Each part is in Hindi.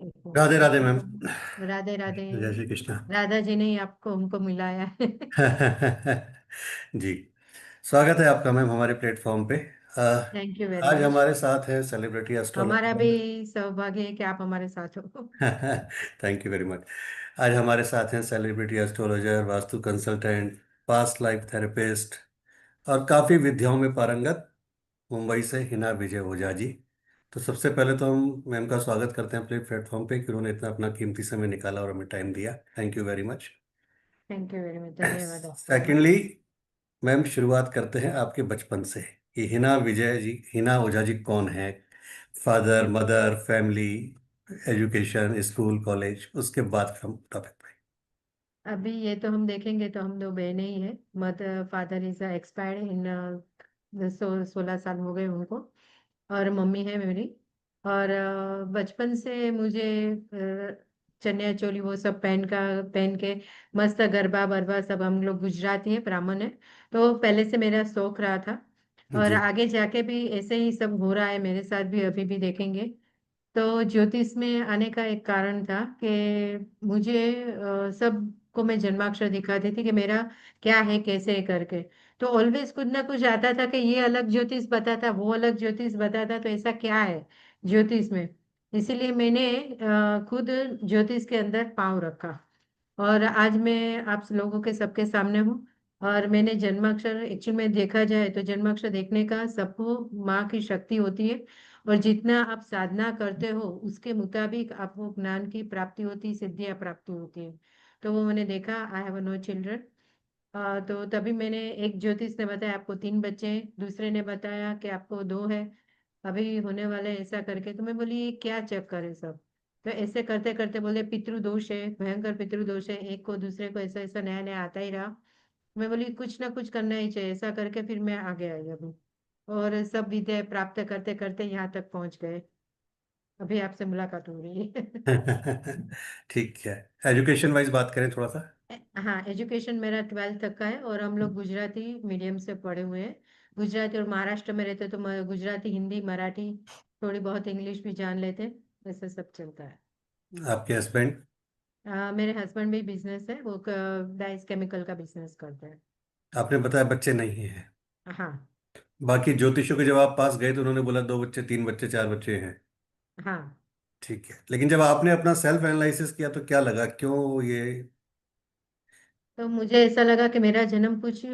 एक राधे मिनट। राधे मैम। राधे राधे। जय श्री कृष्णा। राधा जी ने ही आपको हमको मिलाया है। जी, स्वागत है आपका मैम हमारे प्लेटफॉर्म पे। अ, थैंक यू वेरी आज मच। हमारे साथ है सेलिब्रिटी हमारा भी एस्ट्रोलॉजर। सौभाग्य है कि आप हमारे साथ हो। Thank you very much. आज हमारे साथ हैं celebrity astrologer, vastu consultant, past life therapist और काफ़ी विद्याओं में पारंगत मुंबई से हिना विजय ओझा जी। तो सबसे पहले तो हम मैम का स्वागत करते हैं अपने प्लेटफॉर्म पे कि उन्होंने इतना अपना कीमती समय निकाला और हमें टाइम दिया। Thank you very much. Thank you very much, धन्यवाद आपका भी। सेकेंडली मैम, शुरुआत करते हैं आपके बचपन से कि हिना विजय जी, हिना ओझा जी कौन है। Father, mother, family, education, school, college, उसके बाद हम टॉपिक पे। अभी ये तो हम देखेंगे तो हम दो बहनें ही हैं। मदर फादर इज एक्सपायर्ड इन 16 साल हो गए उनको। और मम्मी है मेरी। और बचपन से मुझे चनिया चोली वो सब पहन के मस्त गरबा बरबा सब, हम लोग गुजराती है, ब्राह्मण है। तो पहले से मेरा शौक रहा था। और जी आगे जाके भी ऐसे ही सब हो रहा है मेरे साथ भी, अभी भी देखेंगे। तो ज्योतिष में आने का एक कारण था कि मुझे सबको मैं जन्माक्षर दिखाती थी कि मेरा क्या है कैसे है करके। तो ऑलवेज कुछ ना कुछ आता था कि ये अलग ज्योतिष बताता, वो अलग ज्योतिष बताता, तो ऐसा क्या है ज्योतिष में। इसीलिए मैंने खुद ज्योतिष के अंदर पांव रखा। और आज मैं आप लोगों के सबके सामने हूँ। और मैंने जन्माक्षर एक्चुअली में देखा जाए तो जन्माक्षर देखने का सबको माँ की शक्ति होती है। और जितना आप साधना करते हो उसके मुताबिक आपको ज्ञान की प्राप्ति होती, सिद्धियां प्राप्ति होती है। तो वो मैंने देखा। I have no children. तो तभी मैंने, एक ज्योतिष ने बताया आपको 3 बच्चे हैं, दूसरे ने बताया कि आपको 2 है, अभी होने वाले हैं, ऐसा करके। तो मैं बोली ये क्या चक्कर है सब। तो ऐसे करते करते बोले पितृदोष है, भयंकर पितृदोष है, एक को दूसरे को ऐसा ऐसा नया नया आता ही रहा। मैं बोली कुछ ना कुछ करना ही चाहिए, ऐसा करके फिर मैं आगे आई अभी। और सब विद्या प्राप्त करते करते यहाँ तक पहुंच गए। अभी आपसे मुलाकात हो रही है। ठीक है। एजुकेशन वाइज बात करें थोड़ा सा। हाँ, एजुकेशन मेरा 12th तक का है और हम लोग गुजराती मीडियम से पढ़े हुए हैं। गुजराती, और महाराष्ट्र में रहते तो गुजराती, हिंदी, मराठी, थोड़ी बहुत इंग्लिश भी जान लेते। ऐसा सब चलता है। आपके हस्बैंड? मेरे हस्बैंड भी बिजनेस है, वो डाइस केमिकल का बिजनेस करते हैं। आपने बताया बच्चे नहीं हैं। हाँ। बाकी ज्योतिषों के जब आप पास गए तो उन्होंने बोला 2 बच्चे, 3 बच्चे, 4 बच्चे हैं। हाँ, ठीक है, लेकिन जब आपने अपना सेल्फ एनालिसिस किया तो क्या लगा, क्यों ये? तो मुझे ऐसा लगा कि मेरा जन्म कुछ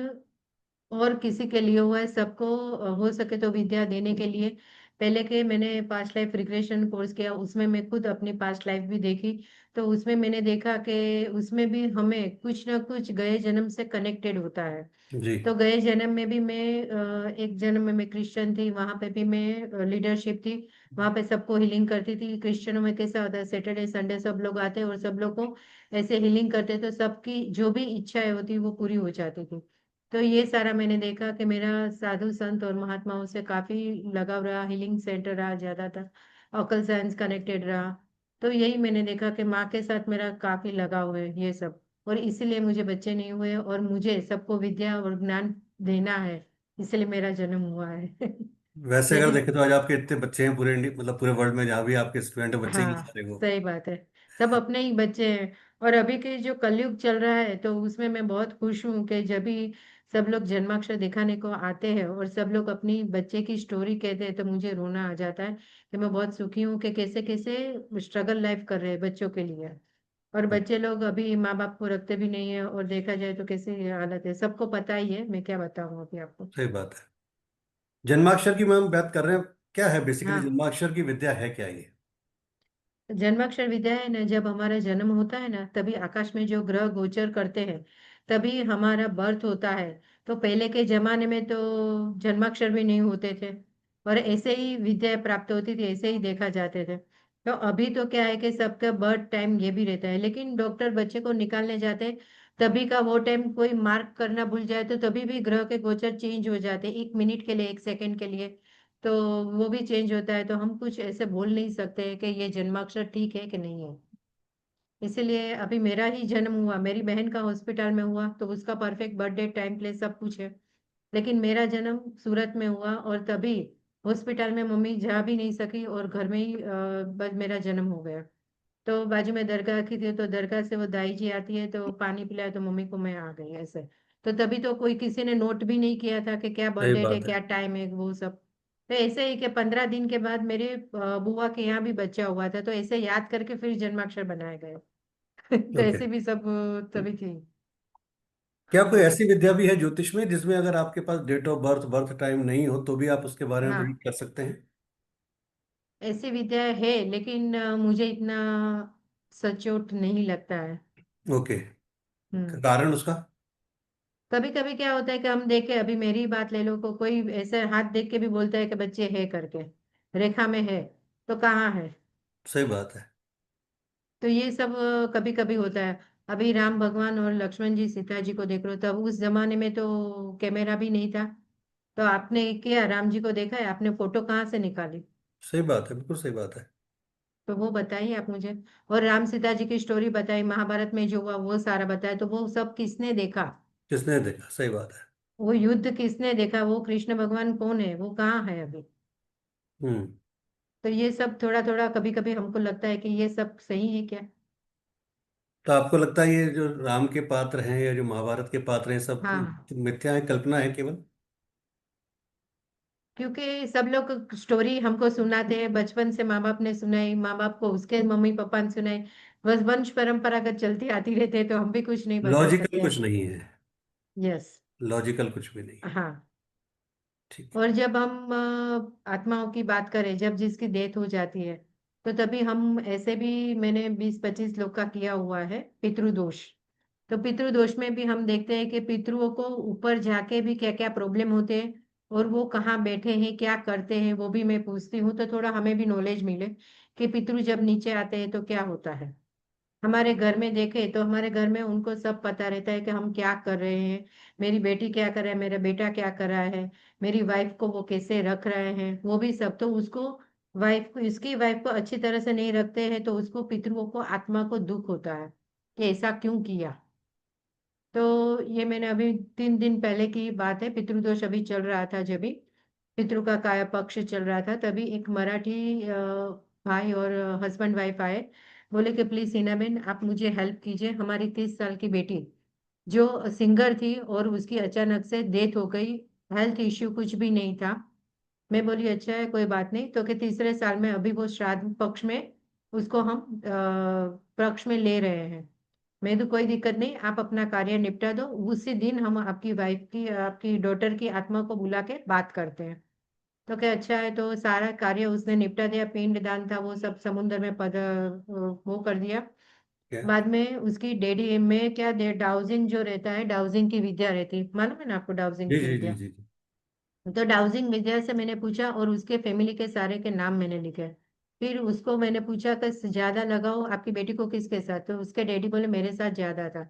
और किसी के लिए हुआ है, सबको हो सके तो विद्या देने के लिए। पहले के मैंने पास्ट लाइफ रिग्रेशन कोर्स किया, उसमें मैं खुद अपनी पास्ट लाइफ भी देखी। तो उसमें मैंने देखा कि उसमें भी हमें कुछ ना कुछ गए जन्म से कनेक्टेड होता है। जी तो गए जन्म में भी मैं एक जन्म में मैं क्रिश्चियन थी, वहां पे भी मैं लीडरशिप थी। वहां पे सबको हीलिंग करती थी। क्रिश्चियनों में कैसा होता है, सैटरडे संडे सब लोग आते हैं और सब लोग को ऐसे हीलिंग करते, तो सबकी जो भी इच्छाएं होती वो पूरी हो जाती थी। तो ये सारा मैंने देखा कि मेरा साधु संत और महात्माओं से काफी लगाव रहा, हीलिंग सेंटर रहा ज्यादातर, ऑकल साइंस कनेक्टेड रहा। तो यही मैंने देखा कि माँ के साथ मेरा काफी लगाव है ये सब। और इसीलिए मुझे बच्चे नहीं हुए, और मुझे सबको विद्या और ज्ञान देना है, इसलिए मेरा जन्म हुआ है। वैसे अगर लेकिन देखें तो आज आपके इतने बच्चे हैं पूरे मतलब पूरे वर्ल्ड में, जहाँ भी आपके स्टूडेंट हैं बच्चे ही हाँ, सारे हो। सही बात है। सब अपने ही बच्चे हैं। और अभी के जो कलयुग चल रहा है तो उसमें मैं बहुत खुश हूँ कि जब भी सब लोग जन्माक्षर दिखाने को आते हैं और सब लोग अपनी बच्चे की स्टोरी कहते हैं तो मुझे रोना आ जाता है कि मैं बहुत सुखी हूँ कि कैसे कैसे स्ट्रगल लाइफ कर रहे हैं बच्चों के लिए। और बच्चे लोग अभी माँ बाप को रखते भी नहीं है, और देखा जाए तो कैसी हालत है सबको पता ही है, मैं क्या बताऊँ अभी आपको। सही बात है। जन्माक्षर की मैम बात कर रहे हैं, क्या है बेसिकली हाँ, जन्माक्षर की विद्या है क्या ये? जन्माक्षर विद्या है ना, जब हमारा जन्म होता है ना तभी आकाश में जो ग्रह गोचर करते हैं तभी हमारा बर्थ होता है। तो पहले के जमाने में तो जन्माक्षर भी नहीं होते थे, और ऐसे ही विद्या प्राप्त होती थी, ऐसे ही देखा जाते थे। तो अभी तो क्या है कि सबका बर्थ टाइम ये भी रहता है, लेकिन डॉक्टर बच्चे को निकालने जाते हैं तभी का वो टाइम कोई मार्क करना भूल जाए तो तभी भी ग्रह के गोचर चेंज हो जाते हैं, 1 मिनट के लिए, 1 सेकंड के लिए। तो वो भी चेंज होता है, तो हम कुछ ऐसे बोल नहीं सकते कि ये जन्माक्षर ठीक है कि नहीं है। इसीलिए अभी मेरा ही जन्म हुआ, मेरी बहन का हॉस्पिटल में हुआ तो उसका परफेक्ट बर्थडे टाइम प्लेस सब कुछ है। लेकिन मेरा जन्म सूरत में हुआ, और तभी हॉस्पिटल में मम्मी जा भी नहीं सकी और घर में ही बस मेरा जन्म हो गया। तो बाजू में दरगाह की थी, तो दरगाह से वो दाई जी आती है तो पानी पिलाया, तो मम्मी को मैं आ गई ऐसे। तो तभी तो कोई किसी ने नोट भी नहीं किया था कि क्या सही बर्थडे है, बात है। क्या टाइम है, वो सब। तो ऐसे ही कि 15 दिन के बाद मेरे बुआ के यहाँ भी बच्चा हुआ था, तो ऐसे याद करके फिर जन्माक्षर बनाए गए। तो ओके। ऐसे भी सब तभी थी। क्या कोई हाँ। ऐसी विद्या भी है ज्योतिष में जिसमें अगर आपके पास date of birth birth time नहीं हो तो भी आप उसके बारे में हाँ, प्रिडिक्ट कर सकते हैं? ऐसी विद्या है, लेकिन मुझे इतना सचोट नहीं लगता है। ओके। हम्म। कारण उसका? कभी कभी क्या होता है कि हम देख के, अभी मेरी ही बात ले लो, कोई ऐसे हाथ देख के भी बोलता है कि बच्चे है करके, रेखा में है, तो कहाँ है। सही बात है। तो ये सब कभी कभी होता है। अभी राम भगवान और लक्ष्मण जी सीता जी को देख लो, तब उस जमाने में तो कैमरा भी नहीं था। तो आपने क्या राम जी को देखा है, आपने फोटो कहाँ से निकाली। सही बात है, बिल्कुल सही बात है। तो वो बताइए आप मुझे। और राम सीता जी की स्टोरी बताई, महाभारत में जो हुआ वो सारा बताया, तो वो सब किसने देखा। किसने देखा, सही बात है। वो युद्ध किसने देखा, वो कृष्ण भगवान कौन है, वो कहाँ है अभी। हम्म। तो ये सब थोड़ा थोड़ा कभी कभी हमको लगता है कि ये सब सही है क्या। तो आपको लगता है ये जो राम के पात्र हैं या जो महाभारत के पात्र हैं सब हाँ, मिथ्या है, कल्पना है केवल? क्योंकि सब लोग स्टोरी हमको सुनाते हैं, बचपन से माँ बाप ने सुनाई, माँ बाप को उसके मम्मी पापा ने सुनाई, बस वंश परंपरागत चलती आती रहती है, तो हम भी कुछ नहीं बता लॉजिकल सकते कुछ हैं। नहीं है। यस। लॉजिकल कुछ भी नहीं है। हाँ। ठीक है। और जब हम आत्माओं की बात करें, जब जिसकी डेथ हो जाती है, तो तभी हम ऐसे भी, मैंने 20-25 लोग का किया हुआ है पितृदोष। तो पितृदोष में भी हम देखते हैं कि पितरुओं को ऊपर जाके भी क्या क्या प्रॉब्लम होते हैं, और वो कहाँ बैठे हैं, क्या करते हैं, वो भी मैं पूछती हूँ, तो थोड़ा हमें भी नॉलेज मिले कि पितरु जब नीचे आते हैं तो क्या होता है। हमारे घर में देखे तो हमारे घर में उनको सब पता रहता है कि हम क्या कर रहे हैं, मेरी बेटी क्या कर रहा है, मेरा बेटा क्या कर रहा है, मेरी वाइफ को वो कैसे रख रहे हैं, वो भी सब। तो उसको, वाइफ को, इसकी वाइफ को अच्छी तरह से नहीं रखते हैं, तो उसको, पितरुओं को, आत्मा को दुख होता है कि ऐसा क्यों किया। तो ये मैंने अभी 3 दिन पहले की बात है, पितृदोष अभी चल रहा था, जब भी पितृ का काया पक्ष चल रहा था, तभी एक मराठी भाई और हस्बैंड वाइफ आए। बोले कि प्लीज हिना बेन, आप मुझे हेल्प कीजिए, हमारी 30 साल की बेटी जो सिंगर थी और उसकी अचानक से डेथ हो गई, हेल्थ इश्यू कुछ भी नहीं था। मैं बोली अच्छा है, कोई बात नहीं, तो कि तीसरे साल में अभी वो श्राद्ध पक्ष में उसको हम पक्ष में ले रहे हैं। मैं तो कोई दिक्कत नहीं, आप अपना कार्य निपटा दो, उसी दिन हम आपकी वाइफ की, आपकी डॉटर की आत्मा को बुला के बात करते हैं। तो क्या अच्छा है, तो सारा कार्य उसने निपटा दिया, पिंड दान था वो सब समुद्र में वो कर दिया। क्या? बाद में उसकी डैडी में क्या डाउजिंग जो रहता है, डाउजिंग की विद्या रहती है, मालूम है ना आपको डाउजिंग जी की जी जी विद्या। जी जी। तो डाउजिंग विजय से मैंने पूछा, और उसके फैमिली के सारे के नाम मैंने लिखे। फिर उसको मैंने पूछा कि ज्यादा लगाव आपकी बेटी को किसके साथ, तो उसके डैडी बोले मेरे साथ ज्यादा था।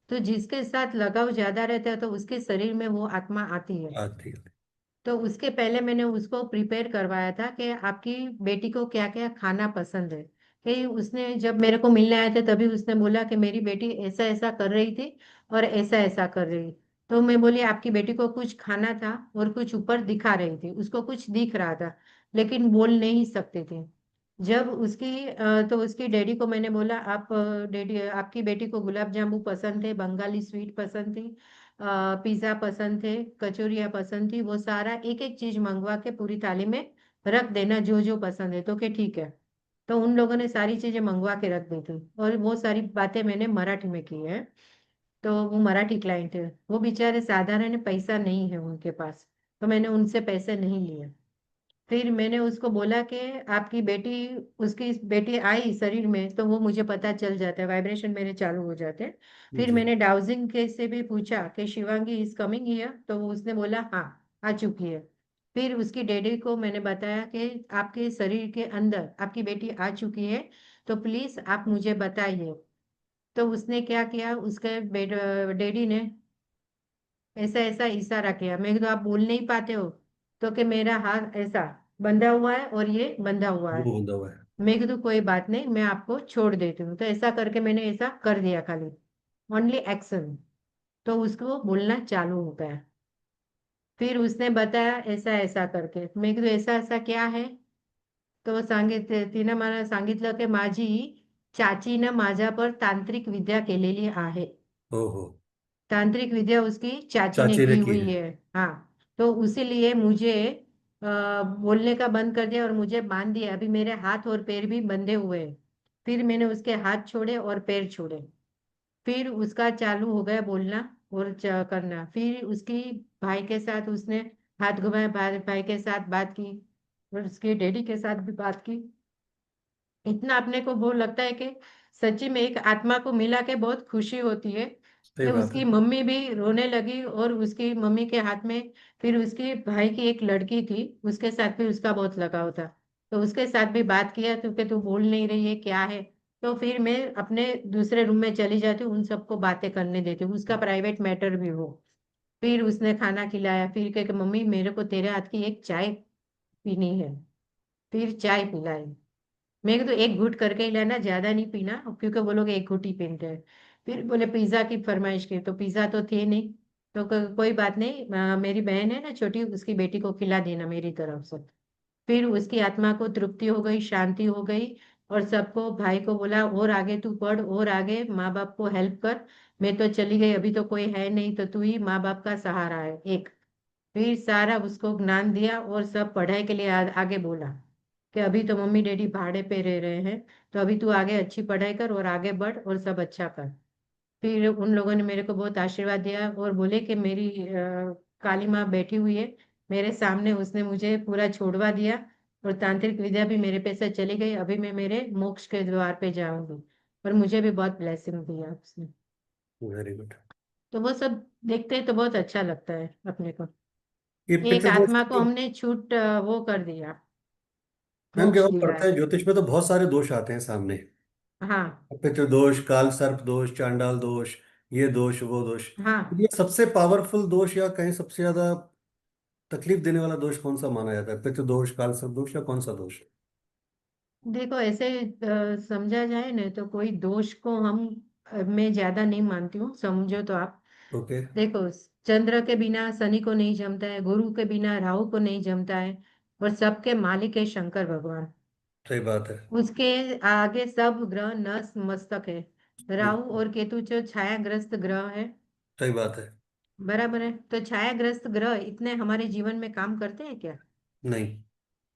तो जिसके साथ लगाव ज्यादा रहता है, तो उसके शरीर में वो आत्मा आती है। बात ठीक है। तो उसके पहले मैंने उसको प्रिपेयर करवाया था कि आपकी बेटी को क्या क्या खाना पसंद है। कि उसने जब मेरे को मिलने आए थे, तभी उसने बोला कि मेरी बेटी ऐसा ऐसा कर रही थी और ऐसा ऐसा कर रही। तो मैं बोली आपकी बेटी को कुछ खाना था और कुछ ऊपर दिखा रही थी, उसको कुछ दिख रहा था, लेकिन बोल नहीं सकती थी। जब उसकी तो उसकी डैडी को मैंने बोला, आप डैडी, आपकी बेटी को गुलाब जामुन पसंद थे, बंगाली स्वीट पसंद थी, पिज्जा पसंद थे, कचौरियाँ पसंद थी, वो सारा एक एक चीज मंगवा के पूरी थाली में रख देना, जो जो पसंद है, तो कि ठीक है। तो उन लोगों ने सारी चीजें मंगवा के रख दी थी, और वो सारी बातें मैंने मराठी में की है। तो वो मराठी क्लाइंट है, वो बेचारे साधारण है, पैसा नहीं है उनके पास, तो मैंने उनसे पैसे नहीं लिए। फिर मैंने उसको बोला कि आपकी बेटी, उसकी बेटी आई शरीर में, तो वो मुझे पता चल जाता है, वाइब्रेशन मेरे चालू हो जाते हैं। फिर जी। मैंने डाउजिंग के से भी पूछा कि शिवांगी इज कमिंग हियर, तो उसने बोला हाँ, आ चुकी है। फिर उसकी डैडी को मैंने बताया कि आपके शरीर के अंदर आपकी बेटी आ चुकी है, तो प्लीज आप मुझे बताइए। तो उसने क्या किया, उसके डैडी ने ऐसा ऐसा इशारा किया, मैं तो आप बोल नहीं पाते हो, तो कि मेरा हाथ ऐसा बंधा हुआ है और ये बंधा हुआ है। वो बंधा हुआ है। मैं तो कोई बात नहीं, मैं आपको छोड़ देती हूँ, तो ऐसा करके मैंने ऐसा कर दिया खाली, ओनली एक्शन। तो उसको बोलना चालू हो गया। फिर उसने बताया ऐसा ऐसा करके, मैं तो ऐसा ऐसा क्या है, तो तिने मला सांगितलं की माझी चाचीनं माझ्यावर तांत्रिक विद्या केलेली आहे. ओहो। तांत्रिक विद्या उसकी चाची ने चाची ने की की हुई है। है। हाँ, तो उसीलिए मुझे बोलने का बंद कर दिया और मुझे बांध दिया। अभी मेरे हाथ और पैर भी बंधे हुए हैं। फिर मैंने उसके हाथ छोड़े और पैर छोड़े। फिर उसका चालू हो गया बोलना और करना। फिर उसकी भाई के साथ उसने हाथ घुमाया, भाई के साथ बात की और उसके डैडी के साथ भी बात की। इतना अपने को वो लगता है कि सच्ची में एक आत्मा को मिला के बहुत खुशी होती है सही कि बात है। उसकी मम्मी भी रोने लगी और उसकी मम्मी के हाथ में फिर उसके भाई की एक लड़की थी, उसके साथ भी उसका बहुत लगाव था। तो उसके साथ भी बात किया तो कि तू बोल नहीं रही है क्या है। तो फिर मैं अपने दूसरे रूम में चली जाती हूँ, उन सबको बातें करने देती हूँ, उसका प्राइवेट मैटर भी हो। फिर उसने खाना खिलाया, फिर कहे कि मम्मी मेरे को तेरे हाथ की एक चाय पीनी है। फिर चाय पिलाई। मेरे को तो एक घुट करके ही लेना, ज्यादा नहीं पीना, क्योंकि वो लोग एक घुट ही पीते हैं। फिर बोले पिज्जा की फरमाइश की, तो पिज्जा तो थे नहीं। तो कोई बात नहीं, मेरी बहन है ना छोटी, उसकी बेटी को खिला देना मेरी तरफ से। फिर उसकी आत्मा को तृप्ति हो गई, शांति हो गई। और सबको, भाई को बोला और आगे तू पढ़ और आगे माँ बाप को हेल्प कर। मैं तो चली गई, अभी तो कोई है नहीं, तो तू ही माँ बाप का सहारा है एक। फिर सारा उसको ज्ञान दिया और सब पढ़ाई के लिए आगे बोला कि अभी तो मम्मी डैडी भाड़े पे रह रहे हैं, तो अभी तू आगे अच्छी पढ़ाई कर और आगे बढ़ और सब अच्छा कर। फिर उन लोगों ने मेरे को बहुत आशीर्वाद दिया और बोले कि मेरी काली माँ बैठी हुई है मेरे सामने, उसने मुझे पूरा छोड़वा दिया और तांत्रिक विद्या भी मेरे पे से चली गई। अभी मैं मेरे मोक्ष के द्वार पे जाऊंगी। और मुझे भी बहुत ब्लेसिंग दिया उसने। Very good. तो वो सब देखते हैं तो बहुत अच्छा लगता है अपने को। ये एक पितृदोष आत्मा को की। हमने छूट वो कर दिया, मैम जब मोक्ष हम दिया पढ़ते है। हैं ज्योतिष में तो बहुत सारे दोष आते हैं सामने। हाँ। पितृदोष, काल सर्प दोष, चांडाल दोष, ये दोष वो दोष। हाँ, ये सबसे पावरफुल दोष या कहीं सबसे ज्यादा तकलीफ देने वाला दोष कौन सा माना जाता है? पितृदोष, काल सर्प दोष या कौन सा दोष? देखो ऐसे समझा जाए ना तो कोई दोष को हम मैं ज्यादा नहीं मानती हूँ, समझो तो आप। ओके। देखो, चंद्र के बिना शनि को नहीं जमता है, गुरु के बिना राहु को नहीं जमता है। और सबके मालिक है शंकर भगवान। सही बात है। उसके आगे सब ग्रह नस मस्तक है। राहु बिल्कुल। और केतु जो छायाग्रस्त ग्रह है। सही बात है। बराबर है, तो छायाग्रस्त ग्रह इतने हमारे जीवन में काम करते हैं क्या? नहीं।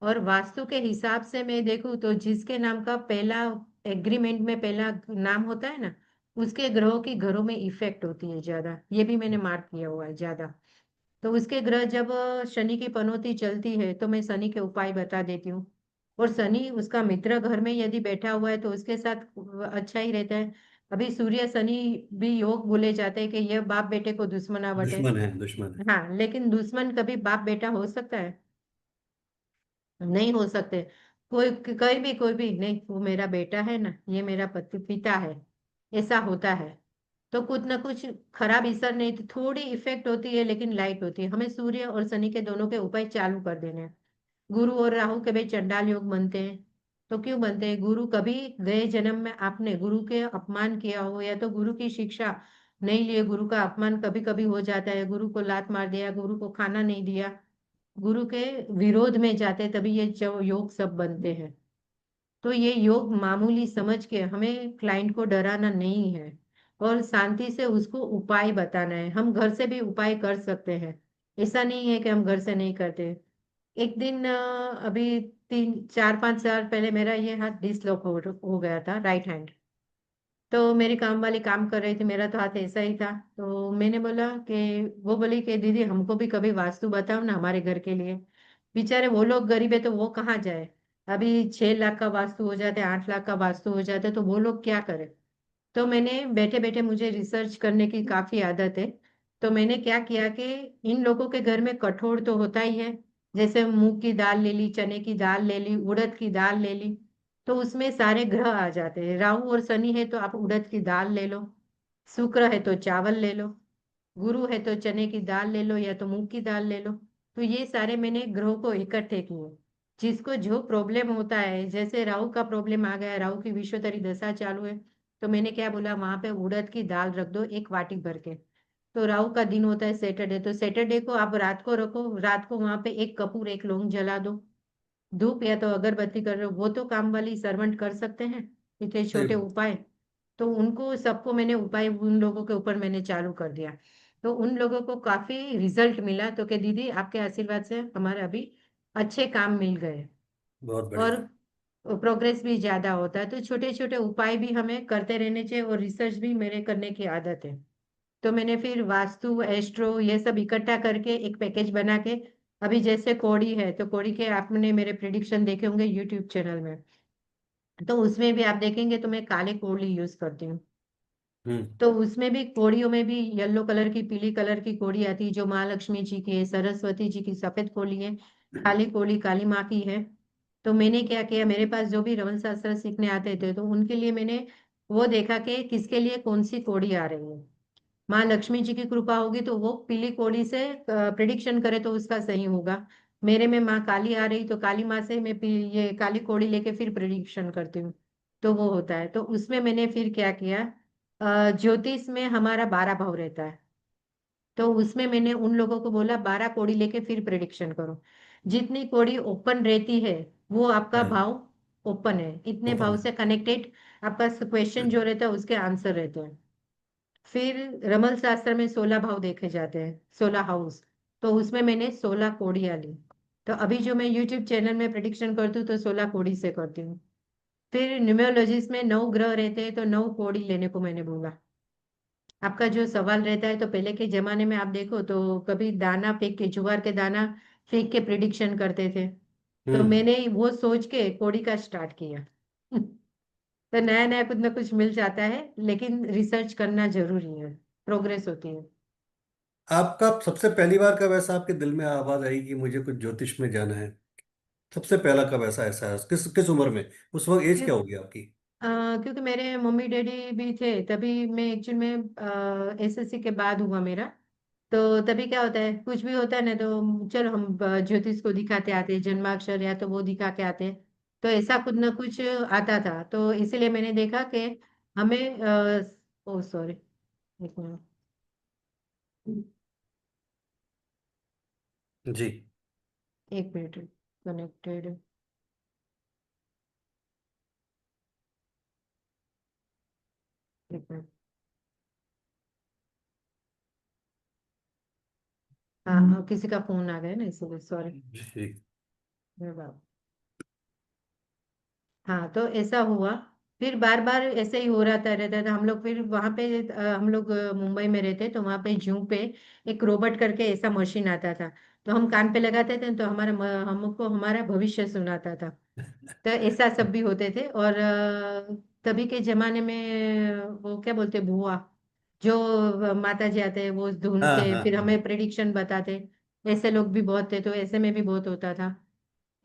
और वास्तु के हिसाब से मैं देखूं तो जिसके नाम का पहला एग्रीमेंट में पहला नाम होता है ना, उसके ग्रहों की घरों में इफेक्ट होती है ज्यादा, ये भी मैंने मार्क किया हुआ है ज्यादा। तो उसके ग्रह जब शनि की पनौती चलती है तो मैं शनि के उपाय बता देती हूँ। और शनि उसका मित्र घर में यदि बैठा हुआ है तो उसके साथ अच्छा ही रहता है। अभी सूर्य शनि भी योग बोले जाते हैं कि यह बाप बेटे को दुश्मनावट है। दुश्मन है, दुश्मन है। हाँ, लेकिन दुश्मन कभी बाप बेटा हो सकता है? नहीं हो सकते। कोई भी नहीं, वो मेरा बेटा है ना, ये मेरा पति पिता है, ऐसा होता है। तो कुछ ना कुछ खराब असर नहीं, तो थोड़ी इफेक्ट होती है लेकिन लाइट होती है। हमें सूर्य और शनि के दोनों के उपाय चालू कर देने हैं। गुरु और राहु के भी चंडाल योग बनते हैं। तो क्यों बनते हैं? गुरु कभी गए जन्म में आपने गुरु के अपमान किया हो या तो गुरु की शिक्षा नहीं लिए, गुरु का अपमान कभी कभी हो जाता है, गुरु को लात मार दिया, गुरु को खाना नहीं दिया, गुरु के विरोध में जाते, तभी ये जो योग सब बनते हैं। तो ये योग मामूली समझ के हमें क्लाइंट को डराना नहीं है और शांति से उसको उपाय बताना है। हम घर से भी उपाय कर सकते हैं, ऐसा नहीं है कि हम घर से नहीं करते। एक दिन अभी 3 4 5 साल पहले मेरा ये हाथ डिसलॉक हो गया था, राइट हैंड। तो मेरी काम वाली काम कर रही थी, मेरा तो हाथ ऐसा ही था। तो मैंने बोला कि, वो बोली कि दीदी हमको भी कभी वास्तु बताओ ना हमारे घर के लिए। बेचारे वो लोग गरीब है तो वो कहाँ जाए। अभी 6 लाख का वास्तु हो जाते, 8 लाख का वास्तु हो जाते, तो वो लोग क्या करे। तो मैंने बैठे बैठे, मुझे रिसर्च करने की काफी आदत है। तो मैंने क्या किया कि इन लोगों के घर में कठोर तो होता ही है। जैसे मूंग की दाल ले ली, चने की दाल ले ली, उड़द की दाल ले ली। तो उसमें सारे ग्रह आ जाते हैं। राहु और शनि है तो आप उड़द की दाल ले लो। शुक्र है तो चावल ले लो। गुरु है तो चने की दाल ले लो या तो मूंग की दाल ले लो। तो ये सारे मैंने ग्रहों को इकट्ठे किए। जिसको जो प्रॉब्लम होता है, जैसे राहु का प्रॉब्लम आ गया, राहु की विषुवतरी दशा चालू है, तो मैंने क्या बोला, वहां पे उड़द की दाल रख दो एक वाटी भर के। तो राहु का दिन होता है सैटरडे, तो सैटरडे को आप रात को रखो, रात को वहां पे एक कपूर एक लौंग जला दो। धूप या तो अगरबत्ती कर रहे हो, वो तो काम वाली सर्वेंट कर सकते हैं। इतने सही छोटे बात। उपाय। तो उनको सबको मैंने उपाय उन लोगों के ऊपर मैंने चालू कर दिया। तो उन लोगों को काफी रिजल्ट मिला, तो कि दीदी आपके आशीर्वाद से हमारे अभी अच्छे काम मिल गए बहुत और बढ़िया। प्रोग्रेस भी ज्यादा होता है। तो छोटे छोटे उपाय भी हमें करते रहने चाहिए और रिसर्च भी मेरे करने की आदत है। तो मैंने फिर वास्तु एस्ट्रो ये सब इकट्ठा करके एक पैकेज बना के, अभी जैसे कौड़ी है तो कौड़ी के आपने मेरे प्रिडिक्शन देखे होंगे यूट्यूब चैनल में, तो उसमें भी आप देखेंगे तो मैं काले कौड़ी यूज करती हूँ। हम्म। तो उसमें भी कौड़ियों में भी येलो कलर की पीली कलर की कौड़ी आती है जो महालक्ष्मी जी की है, सरस्वती जी की सफेद कौड़ी है, काली कौड़ी काली माँ की है। तो मैंने क्या किया, मेरे पास जो भी रमन शास्त्र सीखने आते थे तो उनके लिए मैंने वो देखा कि किसके लिए कौन सी कौड़ी आ रही है। माँ लक्ष्मी जी की कृपा होगी तो वो पीली कौड़ी से प्रिडिक्शन करे तो उसका सही होगा। मेरे में माँ काली आ रही तो काली माँ से मैं ये काली कौड़ी लेके फिर प्रिडिक्शन करती हूँ। तो वो होता है। तो उसमें मैंने फिर क्या किया, ज्योतिष में हमारा 12 भाव रहता है। तो उसमें मैंने उन लोगों को बोला 12 कौड़ी लेके फिर प्रिडिक्शन करो। जितनी कौड़ी ओपन रहती है वो आपका हाँ। भाव ओपन है, इतने ओपन भाव है। से कनेक्टेड आपका क्वेश्चन जो रहता है उसके आंसर रहते हैं। फिर रमल शास्त्र में 16 भाव देखे जाते हैं, 16 हाउस। तो उसमें मैंने 16 कोड़ियाँ ली। तो अभी जो मैं यूट्यूब चैनल में प्रिडिक्शन करती हूँ तो 16 कोड़ी से करती हूँ। फिर न्यूमरोलॉजिस्ट में 9 ग्रह रहते हैं तो 9 कोड़ी लेने को मैंने बोला। आपका जो सवाल रहता है, तो पहले के जमाने में आप देखो तो कभी दाना फेंक के, जुआर के दाना फेंक के प्रिडिक्शन करते थे। तो हम्म। मैंने वो सोच के कोड़ी का स्टार्ट किया। तो नया नया कुछ ना कुछ मिल जाता है, लेकिन रिसर्च करना जरूरी है, प्रोग्रेस होती है। आपका सबसे पहली बार कब ऐसा आपके दिल में आवाज आई कि मुझे कुछ ज्योतिष में जाना है? सबसे पहला कब ऐसा ऐसा है, किस किस उम्र में? उस वक्त एज क्यों? क्या होगी आपकी? क्योंकि मेरे मम्मी डैडी भी थे तभी, मैं एक्चुअल में एसएससी के बाद हुआ मेरा। तो तभी क्या होता है, कुछ भी होता है ना तो चलो हम ज्योतिष को दिखाते आते हैं, जन्माक्षर या तो वो दिखा के आते हैं। तो ऐसा कुछ ना कुछ आता था, तो इसीलिए मैंने देखा कि हमें ओ सॉरी, एक मिनट। जी। एक मिनट, कनेक्टेड। एक मिनट। हाँ हाँ, किसी का फोन आ गया ना इसलिए सॉरी। जी। हाँ, तो ऐसा हुआ। फिर बार बार ऐसे ही हो रहा था, रहता था। हम लोग फिर वहां पे हम लोग मुंबई में रहते तो वहां पे जू पे एक रोबोट करके ऐसा मशीन आता था। तो हम कान पे लगाते थे तो हमको हमारा भविष्य सुनाता था। तो ऐसा सब भी होते थे। और तभी के जमाने में वो क्या बोलते, बुआ, जो माता जी आते हैं वो ढूंढ हाँ के हाँ फिर हाँ। हमें प्रिडिक्शन बताते। ऐसे लोग भी बहुत थे, तो ऐसे में भी बहुत होता था।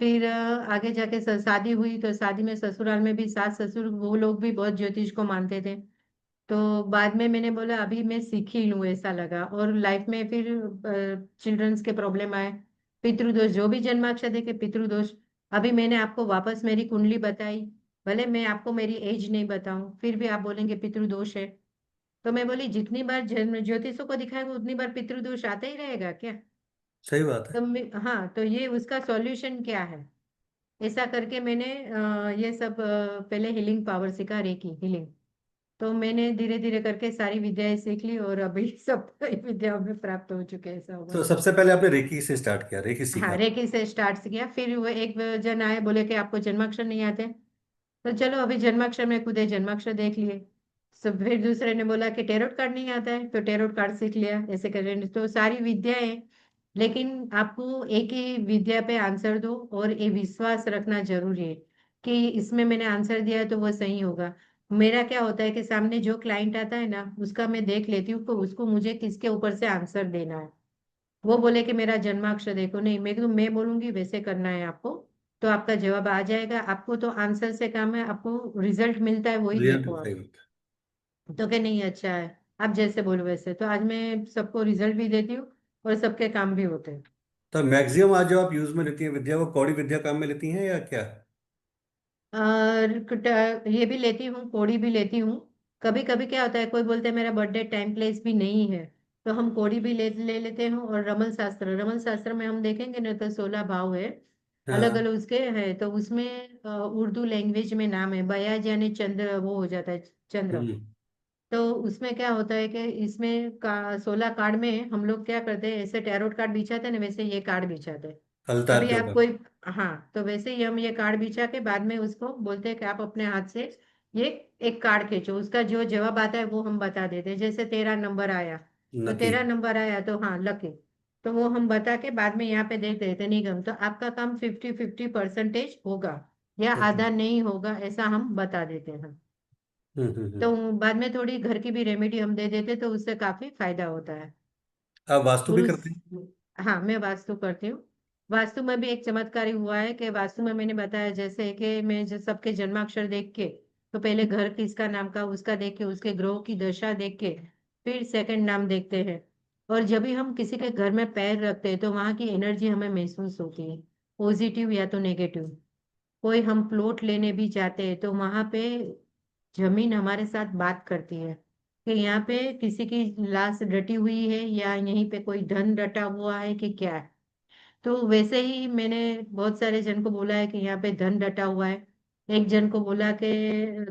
फिर आगे जाके शादी हुई तो शादी में ससुराल में भी सास ससुर वो लोग भी बहुत ज्योतिष को मानते थे। तो बाद में मैंने बोला अभी मैं सीख ही लूं, ऐसा लगा। और लाइफ में फिर चिल्ड्रंस के प्रॉब्लम आए, पितृदोष, जो भी जन्माक्षर देखे पितृदोष। अभी मैंने आपको वापस मेरी कुंडली बताई, भले मैं आपको मेरी एज नहीं बताऊं फिर भी आप बोलेंगे पितृदोष है। तो मैं बोली जितनी बार जन्म ज्योतिषों को दिखाएंगे उतनी बार पितृदोष आता ही रहेगा क्या? सही बात है। तो हाँ, तो ये उसका सॉल्यूशन क्या है? ऐसा करके मैंने ये सब पहले हीलिंग पावर सीखा, रेकी हीलिंग। तो मैंने धीरे धीरे करके सारी विद्याएं सीख ली और अभी सब विद्याओं में प्राप्त हो चुके हैं, ऐसा हुआ। तो सबसे पहले आपने रेकी से स्टार्ट किया, रेकी हाँ, सीखा? रेकी से स्टार्ट किया। फिर वो एक जन आए बोले कि आपको जन्माक्षर नहीं आते, तो चलो अभी जन्माक्षर में खुदे जन्माक्षर देख लिए। सब फिर दूसरे ने बोला कि टेरोट कार्ड नहीं आता है तो टेरोट कार्ड सीख लिया, ऐसे कर रहे तो सारी विद्याएं। लेकिन आपको एक ही विद्या पे आंसर दो और ये विश्वास रखना जरूरी है कि इसमें मैंने आंसर दिया है तो वो सही होगा। मेरा क्या होता है कि सामने जो क्लाइंट आता है ना उसका मैं देख लेती हूँ कि उसको मुझे किसके ऊपर से आंसर देना है। वो बोले कि मेरा जन्माक्षर देखो, नहीं मैं बोलूंगी वैसे करना है आपको, तो आपका जवाब आ जाएगा। आपको तो आंसर से काम है, आपको रिजल्ट मिलता है वही रियल देखो सही आप। बात। तो क्या नहीं, अच्छा है, आप जैसे बोलो वैसे। तो आज मैं सबको रिजल्ट भी देती हूँ और सबके काम भी होते हैं। तो मैक्सिमम आज जो आप यूज में लेती हैं विद्या, वो कौड़ी विद्या काम में लेती हैं या क्या? और ये भी लेती हूँ, कोड़ी भी लेती हूँ। कभी कभी क्या होता है, कोई बोलते हैं मेरा बर्थडे टाइम प्लेस भी नहीं है, तो हम कोड़ी भी ले लेते हैं। और रमन शास्त्र में हम देखेंगे ना तो 16 भाव है। अलग हाँ। अलग उसके है, तो उसमें उर्दू लैंग्वेज में नाम है बयाज, यानी चंद्र वो हो जाता है, चंद्र। हम्म। तो उसमें क्या होता है कि इसमें का 16 कार्ड में हम लोग क्या करते हैं, ऐसे टैरोट कार्ड बिछाते हैं ना, वैसे ये कार्ड बिछाते हैं। हलतार कभी के आप ऊपर। कोई, हाँ, तो वैसे ही हम ये कार्ड बिछा के बाद में उसको बोलते हैं कि आप अपने हाथ से ये एक कार्ड खींचो, उसका जो जवाब आता है वो हम बता देते हैं। जैसे 13 नंबर आया, तो नकी। 13 नंबर आया तो हाँ लकी, तो वो हम बता के बाद में यहाँ पे देख देते हैं निगम, तो आपका काम 50-50% होगा या अच्छा। आधा नहीं होगा, ऐसा हम बता देते हैं। तो बाद में थोड़ी घर की भी रेमेडी हम दे देते, तो उससे काफी फायदा होता है। आप वास्तु और भी उस, करते हैं? हाँ, मैं वास्तु करती हूँ। वास्तु में भी एक चमत्कार ही हुआ है कि वास्तु में मैंने बताया जैसे कि मैं जो सबके जन्माक्षर देख के, तो पहले घर किसका नाम का उसका देख के, उसके ग्रहों की दशा देख के, फिर सेकंड नाम देखते हैं। और जब भी हम किसी के घर में पैर रखते हैं तो वहां की एनर्जी हमें महसूस होती है, पॉजिटिव या तो नेगेटिव। कोई हम प्लॉट लेने भी जाते हैं तो वहां पे जमीन हमारे साथ बात करती है कि यहाँ पे किसी की लाश डटी हुई है या यहीं पे कोई धन डटा हुआ है कि क्या है। तो वैसे ही मैंने बहुत सारे जन को बोला है कि यहाँ पे धन डटा हुआ है। एक जन को बोला कि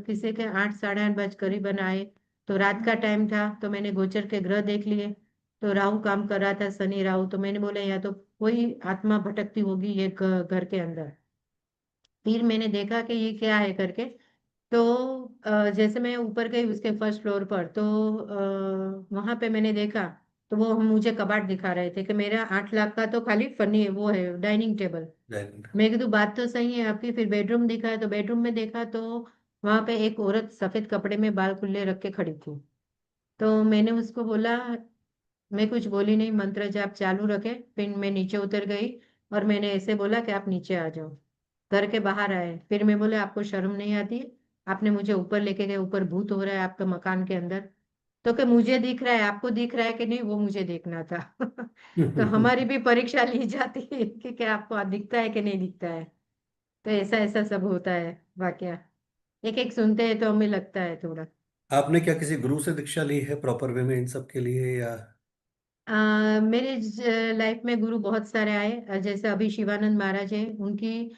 किसी के 8 साढ़े 8 बज करीबन आए, तो रात का टाइम था, तो मैंने गोचर के ग्रह देख लिए, तो राहु काम कर रहा था, शनि राहु, तो मैंने बोला या तो कोई आत्मा भटकती होगी ये घर के अंदर। फिर मैंने देखा कि ये क्या है करके, तो जैसे मैं ऊपर गई उसके फर्स्ट फ्लोर पर, तो वहां पे मैंने देखा, तो वो हम मुझे कबाड़ दिखा रहे थे कि मेरा 8 लाख का तो खाली फनी वो है डाइनिंग टेबल। डायमंड। मैं कहा बात तो सही है आपकी। फिर बेडरूम दिखा है, तो बेडरूम में देखा तो वहां पे एक औरत सफेद कपड़े में बाल खुले रख के खड़ी थी। तो मैंने उसको बोला, मैं कुछ बोली नहीं, मंत्र जाप चालू रखे, फिर मैं नीचे उतर गई और मैंने ऐसे बोला कि आप नीचे आ जाओ। घर के बाहर आए, फिर मैं बोले आपको शर्म नहीं आती, आपने मुझे ऊपर लेके गए, ऊपर भूत हो रहा है आपके मकान के अंदर। तो कि मुझे दिख रहा है, आपको दिख रहा है कि नहीं, वो मुझे देखना था। तो हमारी भी परीक्षा ली जाती है कि क्या आपको दिखता है कि नहीं दिखता है। तो ऐसा ऐसा सब होता है वाकया, एक एक सुनते हैं तो हमें लगता है थोड़ा। आपने क्या किसी गुरु से दीक्षा ली है प्रॉपर वे में इन सब के लिए, या? मेरे लाइफ में गुरु बहुत सारे आए, जैसे अभी शिवानंद महाराज हैं, उनकी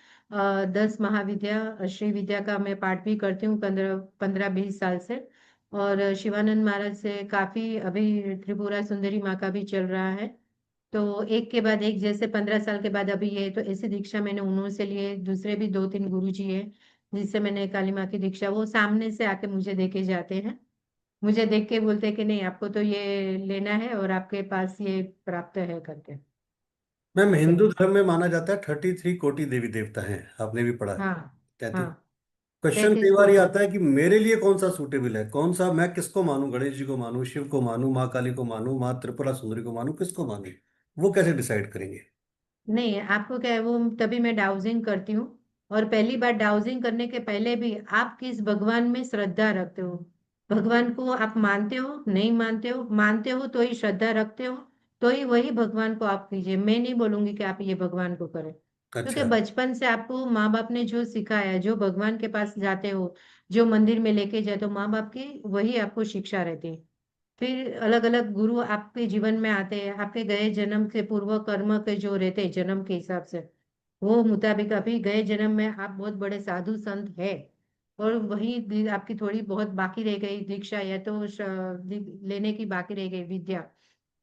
10 महाविद्या श्री विद्या का मैं पाठ भी करती हूँ 15-20 साल से। और शिवानंद महाराज से काफी अभी त्रिपुरा सुंदरी माँ का भी चल रहा है। तो एक के बाद एक, जैसे 15 साल के बाद अभी ये, तो ऐसी दीक्षा मैंने उन्होंने से लिए। दूसरे भी 2-3 गुरु जी हैं जिससे मैंने काली माँ की दीक्षा, वो सामने से आके मुझे देके जाते हैं, मुझे देख के बोलते हैं कि नहीं आपको तो ये लेना है और आपके पास ये प्राप्त है करके। मैम, ऐसा हिंदू कुछ। धर्म में माना जाता है 33 कोटि देवी देवता हैं, आपने भी पढ़ा है। हाँ। हाँ। 33। क्वेश्चन कई 33 बार ये कोटि। आता है कि मेरे लिए कौन सा सूटेबल है, कौन सा, मैं किसको मानूं, गणेश जी को मानूं, शिव को मानूं, माँ काली को मानूं, माँ त्रिपुरा सुंदरी को मानूं, किसको मानूं? वो कैसे डिसाइड करेंगे? नहीं, आपको क्या है वो, तभी मैं डाउजिंग करती हूँ। और पहली बार डाउजिंग करने के पहले भी आप किस भगवान में श्रद्धा रखते हो, भगवान को आप मानते हो नहीं मानते हो, मानते हो तो ही श्रद्धा रखते हो, तो ही वही भगवान को आप कीजिए। मैं नहीं बोलूंगी कि आप ये भगवान को करें, क्योंकि अच्छा। बचपन से आपको माँ बाप ने जो सिखाया, जो भगवान के पास जाते हो, जो मंदिर में लेके जाते हो, माँ बाप की वही आपको शिक्षा रहती है। फिर अलग अलग गुरु आपके जीवन में आते हैं, आपके गए जन्म से पूर्व कर्म के जो रहते हैं जन्म के हिसाब से, वो मुताबिक अभी गए जन्म में आप बहुत बड़े साधु संत है, और वही आपकी थोड़ी बहुत बाकी रह गई दीक्षा या तो लेने की बाकी रह गई विद्या,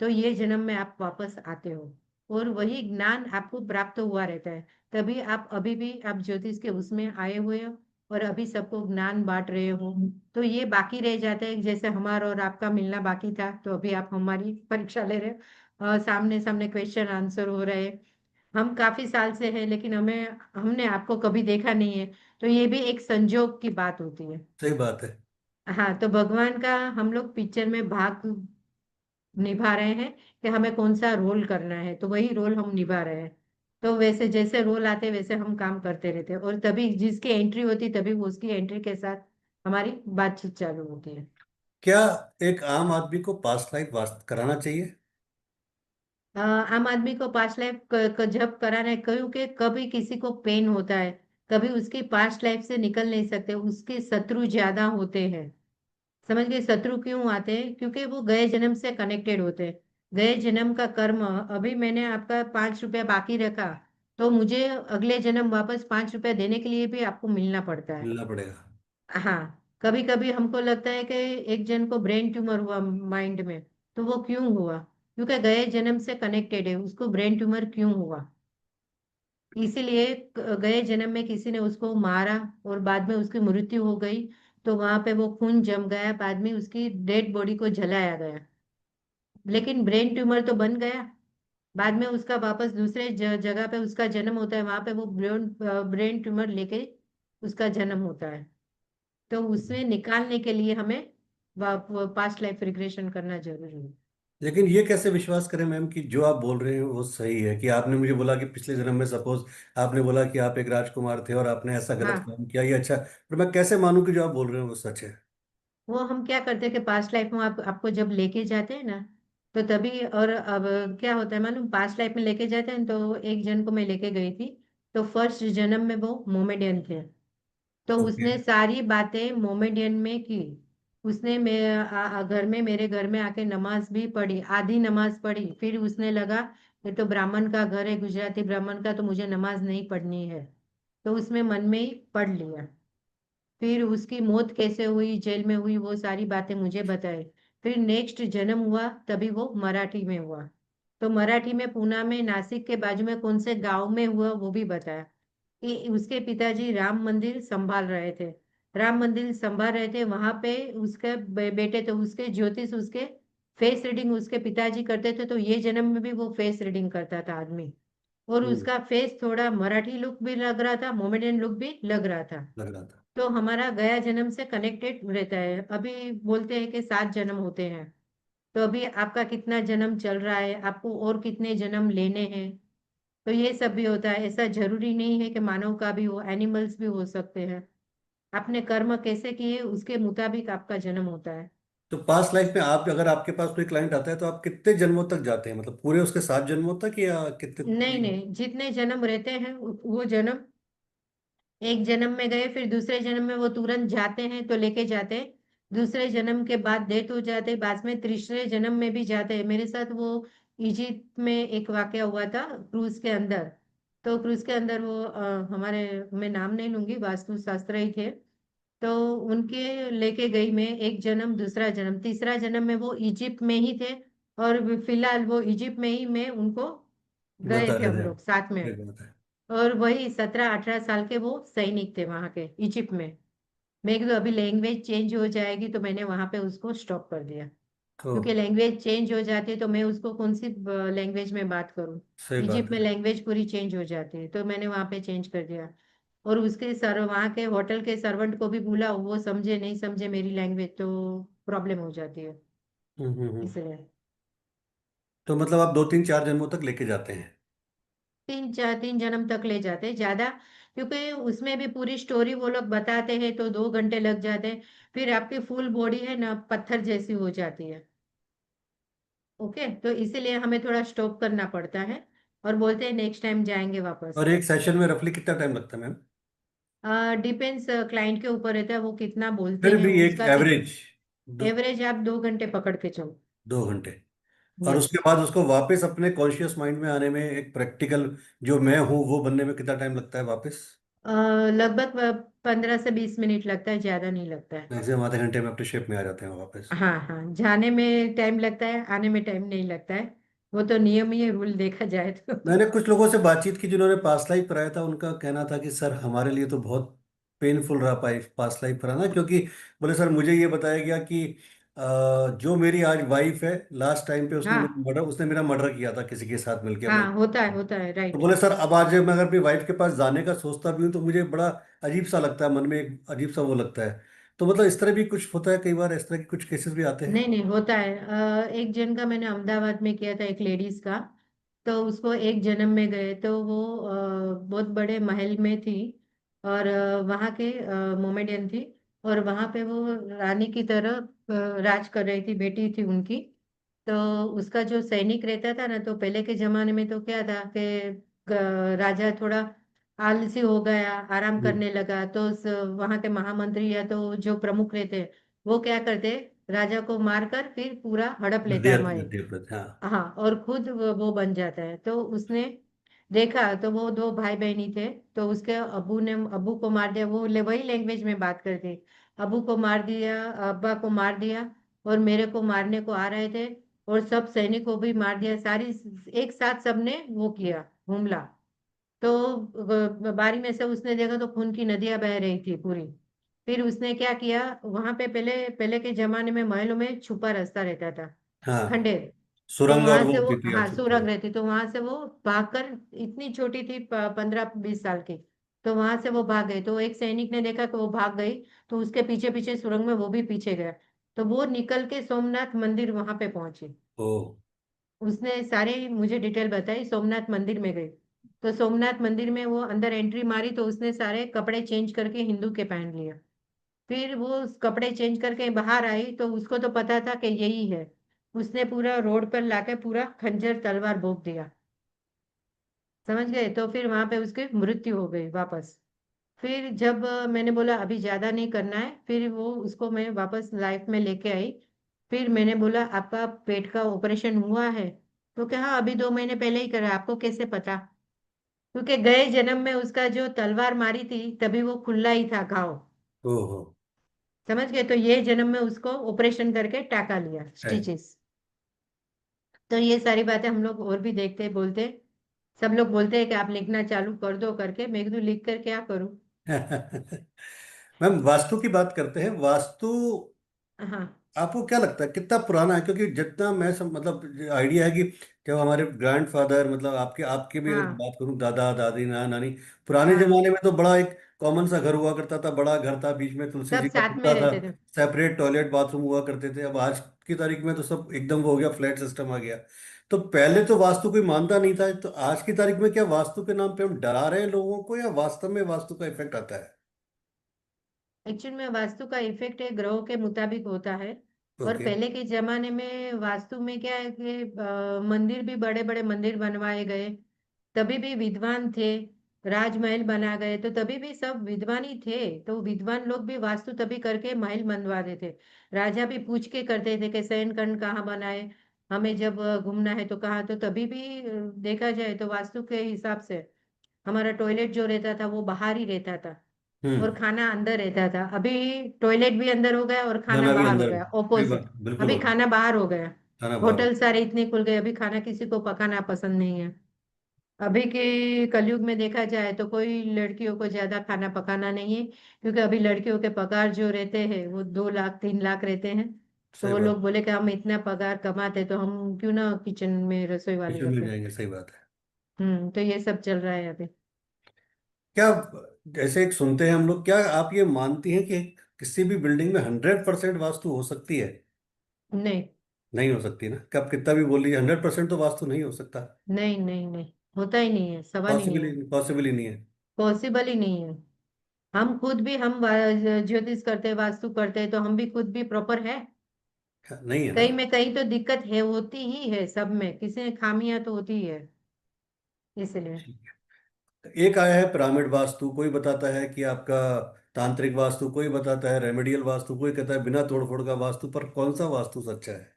तो ये जन्म में आप वापस आते हो और वही ज्ञान आपको प्राप्त हुआ रहता है। तभी आप अभी भी आप ज्योतिष के उसमें आए हुए हो और अभी सबको ज्ञान बांट रहे हो। तो ये बाकी रह जाता है, जैसे हमारा और आपका मिलना बाकी था, तो अभी आप हमारी परीक्षा ले रहे हो, सामने सामने क्वेश्चन आंसर हो रहे हैं। हम काफी साल से हैं लेकिन हमने आपको कभी देखा नहीं है, तो ये भी एक संजोग की बात होती है। सही बात है। हाँ, तो भगवान का हम लोग पिक्चर में भाग निभा रहे हैं कि हमें कौन सा रोल करना है, तो वही रोल हम निभा रहे हैं। तो वैसे जैसे रोल आते वैसे हम काम करते रहते हैं, और तभी जिसकी एंट्री होती तभी वो उसकी एंट्री के साथ हमारी बातचीत चालू होती है। क्या एक आम आदमी को पास्ट लाइफ वास्त कराना चाहिए? आम आदमी को पास्ट लाइफ जब कराना है, क्योंकि कभी किसी को पेन होता है, कभी उसकी पास्ट लाइफ से निकल नहीं सकते, उसके शत्रु ज्यादा होते हैं। समझ गए शत्रु क्यों आते हैं, क्योंकि वो गए जन्म से कनेक्टेड होते हैं। गए जन्म का कर्म, अभी मैंने आपका 5 रुपया बाकी रखा, तो मुझे अगले जन्म वापस 5 रुपए देने के लिए भी आपको मिलना पड़ता है। मिलना पड़ेगा। हाँ, कभी कभी हमको लगता है कि एक जन को ब्रेन ट्यूमर हुआ माइंड में, तो वो क्यों हुआ? क्योंकि गए जन्म से कनेक्टेड है, उसको ब्रेन ट्यूमर क्यों हुआ? इसीलिए गए जन्म में किसी ने उसको मारा और बाद में उसकी मृत्यु हो गई, तो वहां पे वो खून जम गया, बाद में उसकी डेड बॉडी को जलाया गया, लेकिन ब्रेन ट्यूमर तो बन गया। बाद में उसका वापस दूसरे जगह पे उसका जन्म होता है, वहां पे वो ब्रेन ब्रेन ट्यूमर लेके उसका जन्म होता है। तो उसमें निकालने के लिए हमें पास्ट लाइफ रिग्रेशन करना जरूरी है। लेकिन ये कैसे विश्वास करें मैम कि जो आप बोल रहे हैं वो सही है? कि आपने मुझे बोला कि पिछले जन्म में सपोज आपने बोला कि आप एक राजकुमार थे और आपने ऐसा गलत हाँ, काम किया, ये अच्छा, पर मैं कैसे मानूं कि जो आप बोल रहे हैं वो सच है? वो हम क्या करते हैं कि पास्ट लाइफ में आपको जब लेके जाते हैं ना, तो तभी, और अब क्या होता है मालूम, पास्ट लाइफ में लेके जाते हैं, तो एक जन को मैं लेके गई थी, तो फर्स्ट जन्म में वो मोमेडियन थे, तो ओके। उसने सारी बातें मोमेडियन में की। उसने घर में, मेरे घर में आके नमाज भी पढ़ी, आधी नमाज पढ़ी, फिर उसने लगा ये तो ब्राह्मण का घर है, गुजराती ब्राह्मण का, तो मुझे नमाज नहीं पढ़नी है, तो उसमें मन में ही पढ़ लिया। फिर उसकी मौत कैसे हुई, जेल में हुई, वो सारी बातें मुझे बताए। फिर नेक्स्ट जन्म हुआ, तभी वो मराठी में हुआ, तो मराठी में पूना में, नासिक के बाजू में कौन से गांव में हुआ वो भी बताया। कि उसके पिताजी राम मंदिर संभाल रहे थे, राम मंदिर संभाल रहे थे वहां पे, उसके बेटे, तो उसके ज्योतिष, उसके फेस रीडिंग उसके पिताजी करते थे, तो ये जन्म में भी वो फेस रीडिंग करता था आदमी। और हम्म। उसका फेस थोड़ा मराठी लुक भी लग रहा था, मोमेडियन लुक भी लग रहा था। लग रहा था। तो हमारा गया जन्म से कनेक्टेड रहता है। अभी बोलते हैं कि 7 जन्म होते हैं, तो अभी आपका कितना जन्म चल रहा है, आपको और कितने जन्म लेने हैं, तो ये सब भी होता है। ऐसा जरूरी नहीं है कि मानव का भी हो, एनिमल्स भी हो सकते हैं। आपने कर्म कैसे किए उसके मुताबिक आपका जन्म होता है। तो पास्ट लाइफ में आप, अगर आपके पास कोई क्लाइंट आता है तो आप कितने जन्मों तक जाते हैं? मतलब पूरे उसके 7 जन्मों तक, या नहीं कितने? नहीं, जितने जन्म रहते हैं वो जन्म, एक जन्म में गए, फिर दूसरे जन्म में वो तुरंत जाते हैं तो लेके जाते हैं, दूसरे जन्म के बाद डेथ हो जाते हैं, बाद में तीसरे जन्म में भी जाते हैं। मेरे साथ वो इजिप्ट में एक वाकया हुआ था, क्रूज के अंदर। तो क्रूज के अंदर वो हमारे, मैं नाम नहीं लूंगी, वास्तु शास्त्र ही थे, तो उनके लेके गई मैं, एक जन्म, दूसरा जन्म, तीसरा जन्म में वो इजिप्ट में ही थे, और फिलहाल वो इजिप्ट में ही मैं उनको गए बता थे रहे हम थे। लोग साथ में। सही बात है। और वही 17-18 साल के वो सैनिक थे वहां के इजिप्ट में। मैं तो अभी लैंग्वेज चेंज हो जाएगी, तो मैंने वहां पे उसको स्टॉप कर दिया, तो क्योंकि लैंग्वेज चेंज हो जाती है तो मैं उसको कौन सी लैंग्वेज में बात करूं। सही बात इजिप्ट में है। लैंग्वेज पूरी चेंज हो जाती है, तो मैंने वहां पे चेंज कर दिया। और उसके सर वहां के होटल के सर्वेंट को भी बोला, वो समझे नहीं समझे मेरी लैंग्वेज, तो प्रॉब्लम हो जाती है, इसलिए। तो मतलब आप 2 3 4 जन्मों तक लेके जाते हैं? 3 जन्म तक ले जाते हैं ज्यादा, क्योंकि उसमें भी पूरी स्टोरी वो लोग बताते हैं तो 2 घंटे लग जाते हैं। फिर आपकी फुल बॉडी है ना पत्थर जैसी हो जाती है। ओके, तो इसीलिए हमें थोड़ा स्टॉप करना पड़ता है, और बोलते हैं नेक्स्ट टाइम जाएंगे वापस। और एक सेशन में रफली कितना टाइम लगता है मैम? डिपेंड्स, क्लाइंट के ऊपर रहता है, वो कितना बोलते फिर हैं, भी एक उसका कित एवरेज दो एवरेज आप 2 घंटे पकड़ के चलो। 2 घंटे। और यस। उसके बाद उसको वापस अपने कॉन्शियस माइंड में आने में, एक प्रैक्टिकल जो मैं हूँ वो बनने में कितना टाइम लगता है वापस? लगभग 15 से 20 मिनट लगता है, ज्यादा नहीं लगता है। मैक्सिमम आधे घंटे में अपने शेप में आ जाते हैं वापस। हाँ हाँ, जाने में टाइम लगता है, आने में टाइम नहीं लगता है। वो तो नियम ही है, रूल देखा जाए तो मैंने कुछ लोगों से बातचीत की जिन्होंने पास्ट लाइफ कराया था, उनका कहना था कि सर हमारे लिए तो बहुत पेनफुल रहा पास्ट लाइफ कराना, क्योंकि बोले सर मुझे ये बताया गया कि जो मेरी आज वाइफ है, लास्ट टाइम पे हाँ उसने मेरा मर्डर किया था किसी के साथ मिलकर अपने। हाँ, होता है, तो राइट। बोले सर अब आज मैं अगर अपनी वाइफ के पास जाने का सोचता भी हूँ तो मुझे बड़ा अजीब सा लगता है, मन में एक अजीब सा वो लगता है। तो मतलब इस तरह भी कुछ होता है, कई बार इस तरह के कुछ केसेस भी आते हैं। नहीं नहीं, होता है। एक जन का मैंने अहमदाबाद में किया था, एक लेडीज का, तो उसको एक जन्म में गए, तो वो बहुत बड़े महल में थी, और वहाँ के मोमेडियन थी, और वहाँ पे वो रानी की तरह राज कर रही थी, बेटी थी उनकी। तो उसका जो सैनिक रहता था ना, तो पहले के जमाने में तो क्या था कि राजा थोड़ा आलसी हो गया, आराम हम्म। करने लगा, तो वहां के महामंत्री या तो जो प्रमुख रहते हैं, वो क्या करते, राजा को मारकर फिर पूरा हड़प लेता है महल। गद्य हाँ। हाँ, और खुद वो बन जाता है। तो उसने देखा तो वो दो भाई बहन ही थे। तो उसके अब्बू ने अब्बू को मार दिया, वो वही लैंग्वेज में बात करते। अब्बू को मार दिया, अब्बा को मार दिया, और मेरे को मारने को आ रहे थे, और सब सैनिक को भी मार दिया। सारी एक साथ सबने वो किया, हमला। तो बारी में से उसने देखा तो खून की नदियां बह रही थी पूरी। फिर उसने क्या किया, वहां पे पहले पहले के जमाने में महलों में छुपा रास्ता रहता था, हाँ, खंडर। तो सुरंग और वहां वो से वो, होती थी हाँ, अच्छी सुरंग तरह। रहती, तो वहां से वो भागकर, इतनी छोटी थी 15-20 साल की, तो वहां से वो भाग गई। तो एक सैनिक ने देखा कि वो भाग गई, तो उसके पीछे पीछे सुरंग में वो भी पीछे गया। तो वो निकल के सोमनाथ मंदिर वहां पे पहुंची। ओ। उसने सारी मुझे डिटेल बताई, सोमनाथ मंदिर में गई। तो सोमनाथ मंदिर में वो अंदर एंट्री मारी, तो उसने सारे कपड़े चेंज करके हिंदू के पहन लिया। फिर वो उस कपड़े चेंज करके बाहर आई, तो उसको तो पता था कि यही है। उसने पूरा रोड पर लाके पूरा खंजर तलवार भोंक दिया, समझ गए। तो फिर वहां पे उसकी मृत्यु हो गई वापस। फिर जब मैंने बोला अभी ज्यादा नहीं करना है, फिर वो उसको मैं वापस लाइफ में लेके आई। फिर मैंने बोला आपका पेट का ऑपरेशन हुआ है? तो क्या, हाँ, अभी 2 महीने पहले ही करा। आपको कैसे पता? क्योंकि गए जन्म में उसका जो तलवार मारी थी तभी वो खुला ही था घाव, ओहो। समझ गए। तो ये जन्म में उसको ऑपरेशन करके टाका लिया, है। स्टिचेस। तो ये सारी बातें हम लोग और भी देखते बोलते। सब लोग बोलते हैं कि आप लिखना चालू कर दो करके, मैं एकदू लिख कर क्या करूं। मैम, वास्तु की बात करते हैं। वास्तु हाँ, आपको क्या लगता है कितना पुराना है? क्योंकि जितना मैं मतलब आइडिया है कि जब हमारे ग्रैंडफादर, मतलब आपके आपके भी अगर हाँ, बात करूं, दादा दादी नाना नानी, पुराने हाँ, जमाने में तो बड़ा एक कॉमन सा घर हुआ करता था, बड़ा घर था, बीच में तुलसी सब जी का साथ में पत्ता था, रहते थे। सेपरेट टॉयलेट बाथरूम हुआ करते थे। अब आज की तारीख में तो सब एकदम वो हो गया, फ्लैट सिस्टम आ गया। तो पहले तो वास्तु कोई मानता नहीं था, तो आज की तारीख में क्या वास्तु के नाम पे हम डरा रहे हैं लोगों को, या वास्तव में वास्तु का इफेक्ट आता है? एक्चुअल में वास्तु का इफेक्ट है ग्रहों के मुताबिक होता है। और ओके। पहले के जमाने में वास्तु में क्या है कि मंदिर भी बड़े बड़े मंदिर बनवाए गए, तभी भी विद्वान थे। राजमहल बना गए तो तभी भी सब विद्वान ही थे। तो विद्वान लोग भी वास्तु तभी करके महल बनवाते थे। राजा भी पूछ के करते थे कि शयन खंड कहाँ बनाए, हमें जब घूमना है तो कहाँ। तो तभी भी देखा जाए तो वास्तु के हिसाब से हमारा टॉयलेट जो रहता था वो बाहर ही रहता था, और हम्म। खाना अंदर रहता था। अभी टॉयलेट भी अंदर हो गया और खाना खाना भी बाहर हो अंदर, गया, सही ऑपोजिट। बात, बिल्कुल अभी होगा। खाना बाहर हो गया। खाना बाहर होटल होगा। सारे इतने खुल गए, अभी खाना किसी को पकाना पसंद नहीं है। अभी के कलयुग में देखा जाए तो कोई लड़कियों को ज्यादा खाना पकाना नहीं है, क्योंकि अभी लड़कियों के पगार जो रहते हैं वो 2 लाख 3 लाख रहते हैं। तो सही वो बात। लोग बोले कि हम इतना पगार कमाते तो हम क्यों ना किचन में रसोई वाली किचन में रखें। जाएंगे, सही बात है। तो ये सब चल रहा है अभी। क्या, जैसे एक सुनते हैं हम लोग, क्या आप ये मानती हैं कि किसी भी बिल्डिंग में 100% वास्तु हो सकती है? नहीं, नहीं हो सकती ना, कब कितना भी बोल लीजिए, 100% तो वास्तु नहीं हो सकता। नहीं, नहीं, नहीं, होता ही नहीं है, सवाल ही नहीं पॉसिबल है। पॉसिबल ही नहीं है। पॉसिबल ही नहीं है। हम खुद भी, हम ज्योतिष करते हैं, वास्तु करते हैं, तो हम भी खुद भी प्रॉपर है? नहीं है ना। कहीं में कहीं तो दिक्कत है, होती ही है, सब में किसी में खामियां तो होती ही है, इसलिए। एक आया है पिरामिड वास्तु, कोई बताता है कि आपका तांत्रिक वास्तु, कोई बताता है रेमेडियल वास्तु, कोई कहता है बिना तोड़फोड़ का वास्तु। पर कौन सा वास्तु सच्चा है?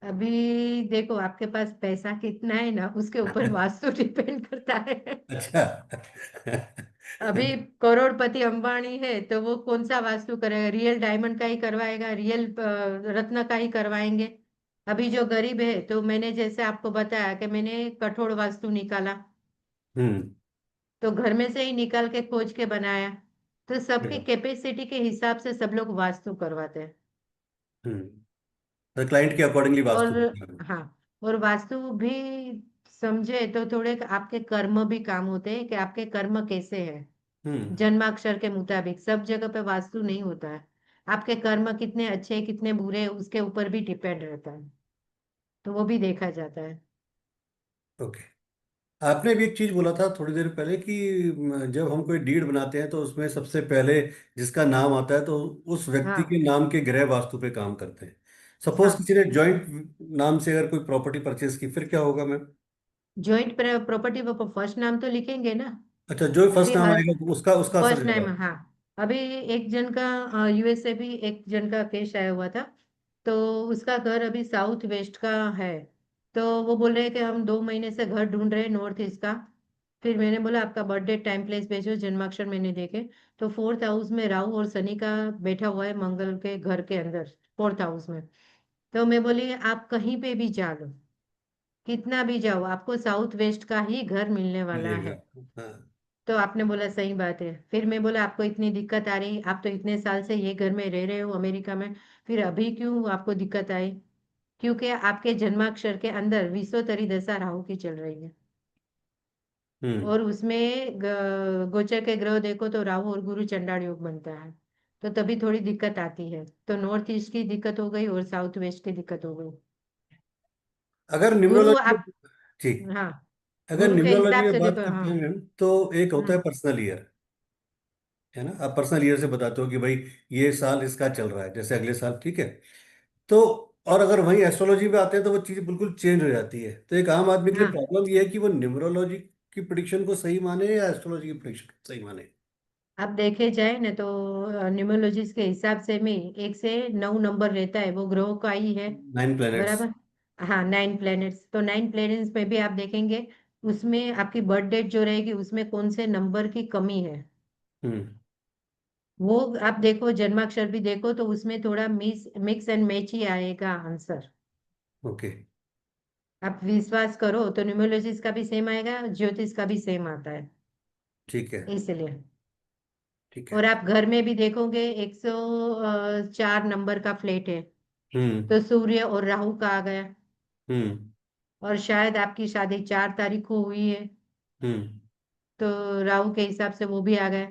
अभी देखो, आपके पास पैसा कितना है ना, उसके ऊपर वास्तु डिपेंड करता है। अच्छा। अभी करोड़पति अंबानी है तो वो कौन सा वास्तु करेगा? रियल डायमंड का ही करवाएगा, रियल रत्न का ही करवाएंगे। अभी जो गरीब है, तो मैंने जैसे आपको बताया कि मैंने कठोर वास्तु निकाला, हम्म। तो घर में से ही निकाल के खोज के बनाया। तो सबकी हम्म। कैपेसिटी के हिसाब से सब लोग वास्तु करवाते हैं। तो क्लाइंट के अकॉर्डिंगली और वास्तु होता है। हाँ, और वास्तु भी समझे तो थोड़े आपके कर्म भी काम होते हैं कि आपके कर्म कैसे हैं। हम्म। जन्माक्षर के मुताबिक सब जगह पे वास्तु नहीं होता है। आपके कर्म कितने अच्छे कितने बुरे उसके ऊपर भी डिपेंड रहता है, तो वो भी देखा जाता है। ओके। आपने भी एक चीज बोला था थोड़ी देर पहले कि जब हम कोई डीड बनाते हैं तो उसमें सबसे पहले जिसका नाम आता है तो उस व्यक्ति हाँ, के नाम के ग्रह वास्तु पे काम करते हैं। सपोज हाँ, किसी ने जॉइंट नाम से अगर कोई प्रॉपर्टी परचेज की, फिर क्या होगा मैम? जॉइंट प्रॉपर्टी पर फर्स्ट नाम तो लिखेंगे ना। अच्छा, जो फर्स्ट अभी नाम हर आएगा तो उसका असर फर्स्ट ज्यादा नेम, है। हाँ। अभी एक जन का यूएसए भी एक जन का केस आया हुआ था। तो उसका घर अभी साउथ वेस्ट का है। तो वो बोल रहे हैं कि हम 2 महीने से घर ढूंढ रहे हैं नॉर्थ ईस्ट का। फिर मैंने बोला आपका बर्थडे टाइम प्लेस भेजो, जन्माक्षर मैंने देखे। तो 4th हाउस में राहु और शनि का बैठा हुआ है, मंगल के घर के अंदर 4th हाउस में। तो मैं बोली आप कहीं पे भी जा लो, कितना भी जाओ, आपको साउथ वेस्ट का ही घर मिलने वाला मिलेगा। है। हाँ। तो आपने बोला सही बात है। फिर मैं बोला आपको इतनी दिक्कत आ रही, आप तो इतने साल से ये घर में रह रहे हो अमेरिका में, फिर अभी क्यों आपको दिक्कत आई? क्योंकि आपके जन्माक्षर के अंदर विषुवतरी दशा राहु की चल रही है। हम्म। और उसमें गोचर के ग्रह देखो तो राहु और गुरु चंडाल योग बनता है। तो तभी थोड़ी दिक्कत आती है, तो नॉर्थ ईस्ट की दिक्कत हो गई और साउथ वेस्ट की दिक्कत हो गई। अगर गुरु न्यूमरोलॉजी आप, जी, हाँ, अगर गुरु के न्यूमरोलॉजी हिसाब में से बात देखो। करते हाँ। हैं मैम, तो एक होता है हम्म। पर्सनल ईयर, है ना। आप पर्सनल ईयर से बताते हो कि भाई ये साल इसका चल रहा है, जैसे अगले साल, ठीक है। तो और अगर वहीं एस्ट्रोलॉजी में आते हैं तो वो चीज़ बिल्कुल चेंज हो जाती है। तो एक आम आदमी के लिए हाँ, प्रॉब्लम ये है कि वो न्यूमरोलॉजी की प्रिडिक्शन को सही माने या एस्ट्रोलॉजी की प्रिडिक्शन को सही माने। अब देखे जाए ना तो न्यूमरोलॉजिस्ट के हिसाब से में 1 से 9 नंबर रहता है, वो ग्रहों का ही है। 9 प्लैनेट्स। बराबर। हाँ, 9 प्लैनेट्स, तो 9 प्लैनेट्स में भी आप देखेंगे, उसमें आपकी बर्थ डेट जो रहेगी उसमें कौन से नंबर की कमी है, हम्म। वो आप देखो, जन्माक्षर भी देखो तो उसमें थोड़ा मिक्स एंड मैच ही आएगा आंसर। ओके। आप विश्वास करो तो न्यूमरोलॉजिस्ट का भी सेम आएगा, ज्योतिष का भी सेम आता है, ठीक है। इसलिए। ठीक और है। आप घर में भी देखोगे 104 नंबर का फ्लैट है, हम्म। तो सूर्य और राहु का आ गया। हम्म। और शायद आपकी शादी 4 तारीख को हुई है, हम्म। तो राहु के हिसाब से वो भी आ गए।